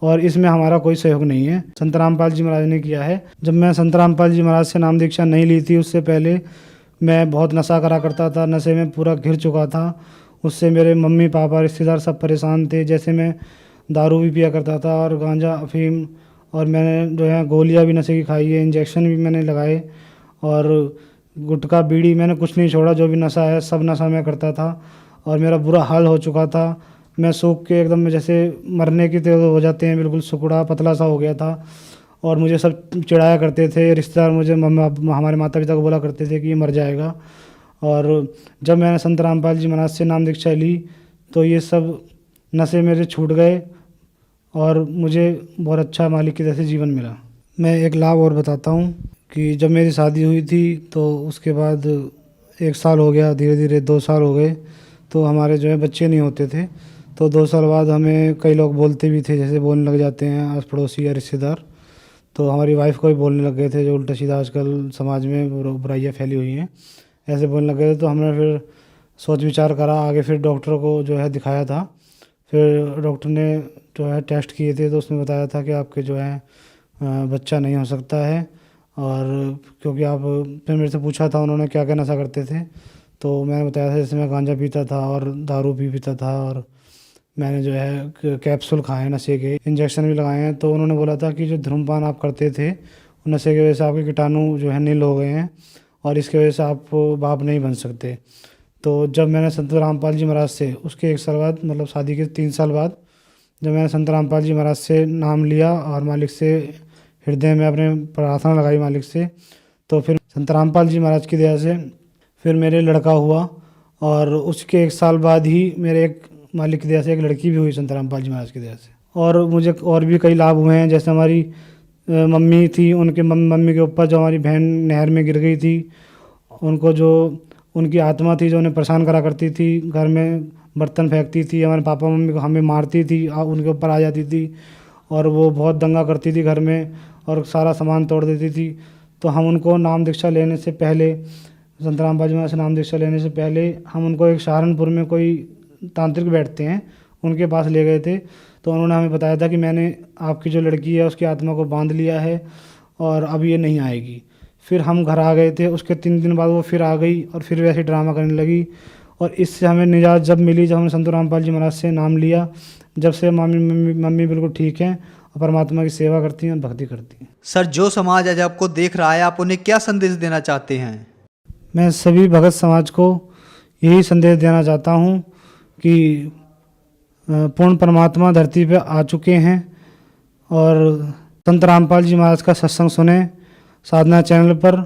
और इसमें हमारा कोई सहयोग नहीं है, संत रामपाल जी महाराज ने किया है। जब मैं संत रामपाल जी महाराज से नाम दीक्षा नहीं ली थी, उससे पहले मैं बहुत नशा करा करता था, नशे में पूरा घिर चुका था। उससे मेरे मम्मी पापा रिश्तेदार सब परेशान थे। जैसे मैं दारू भी पिया करता था और गांजा अफीम, और मैंने जो है गोलियां भी नशे की खाई है, इंजेक्शन भी मैंने लगाए, और गुटखा बीड़ी मैंने कुछ नहीं छोड़ा, जो भी नशा है सब नशा मैं करता था और मेरा बुरा हाल हो चुका था। मैं सूख के एकदम में जैसे मरने की तरह हो जाते हैं, बिल्कुल सुकड़ा पतला सा हो गया था। और मुझे सब चिढ़ाया करते थे रिश्तेदार, मुझे हमारे माता पिता को बोला करते थे कि ये मर जाएगा। और जब मैंने संत रामपाल जी महाराज से नाम दीक्षा ली तो ये सब नशे मेरे छूट गए और मुझे बहुत अच्छा मालिक की तरह से जीवन मिला। मैं एक लाभ और बताता हूँ कि जब मेरी शादी हुई थी तो उसके बाद 1 साल हो गया, धीरे धीरे 2 साल हो गए, तो हमारे जो है बच्चे नहीं होते थे। तो 2 साल बाद हमें कई लोग बोलते भी थे, जैसे बोलने लग जाते हैं आस पड़ोसी या रिश्तेदार। तो हमारी वाइफ को भी बोलने लग गए थे, जो उल्टा सीधा आजकल समाज में बुराइयाँ फैली हुई हैं, ऐसे बोलने लग गए। तो हमने फिर सोच विचार करा, आगे फिर डॉक्टर को जो है दिखाया था। फिर डॉक्टर ने जो है टेस्ट किए थे, तो उसने बताया था कि आपके जो है बच्चा नहीं हो सकता है। और क्योंकि आप, फिर मेरे से पूछा था उन्होंने क्या क्या नशा करते थे, तो मैंने बताया था जैसे मैं गांजा पीता था और दारू भी पीता था, और मैंने जो है कैप्सूल खाए नशे के, इंजेक्शन भी लगाए हैं। तो उन्होंने बोला था कि जो धूम्रपान आप करते थे नशे की वजह से आपके कीटाणु जो है नील हो गए हैं और इसकी वजह से आप बाप नहीं बन सकते। तो जब मैंने संत रामपाल जी महाराज से उसके 1 साल बाद, मतलब शादी के 3 साल बाद, जब मैंने संत रामपाल जी महाराज से नाम लिया और मालिक से हृदय में अपने प्रार्थना लगाई मालिक से, तो फिर संत रामपाल जी महाराज की दया से फिर मेरे लड़का हुआ। और उसके 1 साल बाद ही मेरे एक मालिक की दया से एक लड़की भी हुई संत रामपाल जी महाराज की दया से। और मुझे और भी कई लाभ हुए हैं, जैसे हमारी मम्मी थी, उनके मम्मी के ऊपर जो हमारी बहन नहर में गिर गई थी, उनको जो उनकी आत्मा थी जो उन्हें परेशान करा करती थी, घर में बर्तन फेंकती थी, हमारे पापा मम्मी को हमें मारती थी, उनके ऊपर आ जाती थी और वो बहुत दंगा करती थी घर में और सारा सामान तोड़ देती थी। तो हम उनको नाम दीक्षा लेने से पहले, संत रामपाल जी महाराज से नाम दीक्षा लेने से पहले, हम उनको एक सहारनपुर में कोई तांत्रिक बैठते हैं, उनके पास ले गए थे। तो उन्होंने हमें बताया था कि मैंने आपकी जो लड़की है उसकी आत्मा को बांध लिया है और अब ये नहीं आएगी। फिर हम घर आ गए थे, उसके 3 दिन बाद वो फिर आ गई और फिर वैसे ड्रामा करने लगी। और इससे हमें निजात जब मिली, जब हमने संत रामपाल जी महाराज से नाम लिया, जब से मम्मी बिल्कुल ठीक हैं और परमात्मा की सेवा करती हैं और भक्ति करती हैं। सर, जो समाज आज आपको देख रहा है, आप उन्हें क्या संदेश देना चाहते हैं? मैं सभी भगत समाज को यही संदेश देना चाहता हूँ कि पूर्ण परमात्मा धरती पे आ चुके हैं और संत रामपाल जी महाराज का सत्संग सुने साधना चैनल पर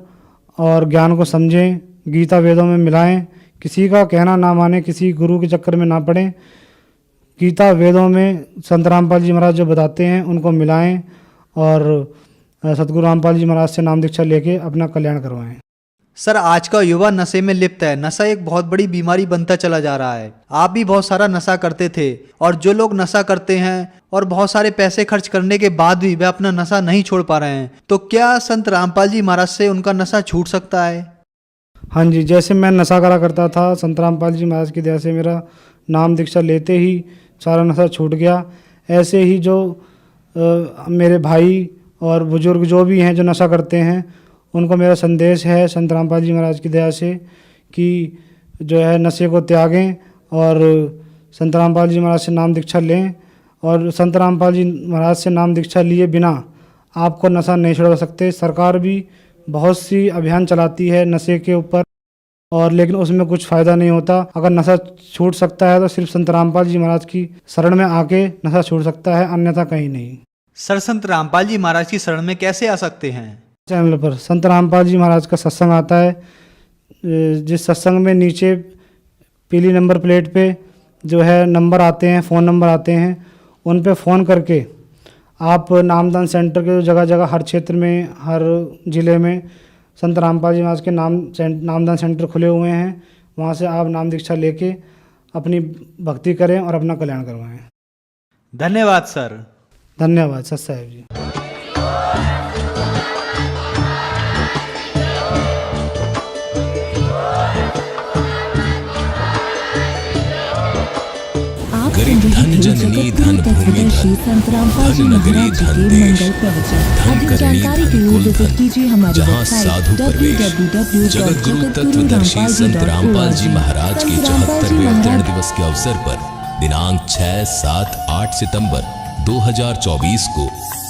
और ज्ञान को समझें, गीता वेदों में मिलाएं, किसी का कहना ना माने, किसी गुरु के चक्कर में ना पड़ें। गीता वेदों में संत रामपाल जी महाराज जो बताते हैं उनको मिलाएं और सतगुरु रामपाल जी महाराज से नाम दीक्षा लेके अपना कल्याण करवाएं। सर, आज का युवा नशे में लिप्त है। नशा एक बहुत बड़ी बीमारी बनता चला जा रहा है। आप भी बहुत सारा नशा करते थे और जो लोग नशा करते हैं और बहुत सारे पैसे खर्च करने के बाद भी वे अपना नशा नहीं छोड़ पा रहे हैं, तो क्या संत रामपाल जी महाराज से उनका नशा छूट सकता है? हाँ जी, जैसे मैं नशा करा करता था, संत रामपाल जी महाराज की दया से मेरा नाम दीक्षा लेते ही सारा नशा छूट गया। ऐसे ही जो मेरे भाई और बुजुर्ग जो भी हैं जो नशा करते हैं, उनको मेरा संदेश है संत रामपाल जी महाराज की दया से कि जो है नशे को त्यागें और संत रामपाल जी महाराज से नाम दीक्षा लें। और संत रामपाल जी महाराज से नाम दीक्षा लिए बिना आपको नशा नहीं छुड़वा सकते। सरकार भी बहुत सी अभियान चलाती है नशे के ऊपर और लेकिन उसमें कुछ फ़ायदा नहीं होता। अगर नशा छूट सकता है तो सिर्फ संत रामपाल जी महाराज की शरण में आके नशा छूट सकता है, अन्यथा कहीं नहीं। सर संत रामपाल जी महाराज की शरण में कैसे आ सकते हैं? चैनल पर संत रामपाल जी महाराज का सत्संग आता है, जिस सत्संग में नीचे पीली नंबर प्लेट पे जो है नंबर आते हैं, फ़ोन नंबर आते हैं, उन पे फ़ोन करके आप नामदान सेंटर के जगह जगह हर क्षेत्र में, हर ज़िले में संत रामपाल जी महाराज के नामदान सेंटर खुले हुए हैं, वहाँ से आप नाम दीक्षा लेके अपनी भक्ति करें और अपना कल्याण करवाएं। धन्यवाद सर। धन्यवाद सत साहिब जी। गरीब धन जननी धन भूमि धन धन नगरी धन देश धन करणी धन कुल धन जहाँ साधु प्रवेश। जगत गुरु तत्वदर्शी संत रामपाल जी महाराज के 74वें अवतरण दिवस के अवसर पर दिनांक 6, 7, 8 सितंबर 2024 को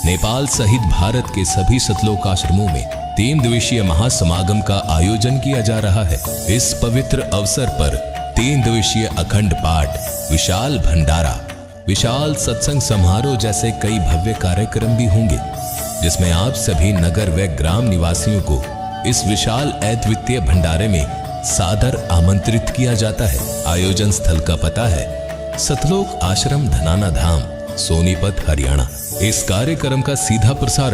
नेपाल सहित भारत के सभी सतलोक आश्रमों में 3 दिवसीय महासमागम का आयोजन किया जा रहा है। इस पवित्र अवसर पर 3 दिवसीय अखंड पाठ, विशाल भंडारा, विशाल सत्संग समारोह जैसे कई भव्य कार्यक्रम भी होंगे, जिसमें आप सभी नगर व ग्राम निवासियों को इस विशाल अद्वितीय भंडारे में सादर आमंत्रित किया जाता है। आयोजन स्थल का पता है सतलोक आश्रम धनाना धाम, सोनीपत, हरियाणा। इस कार्यक्रम का सीधा प्रसारण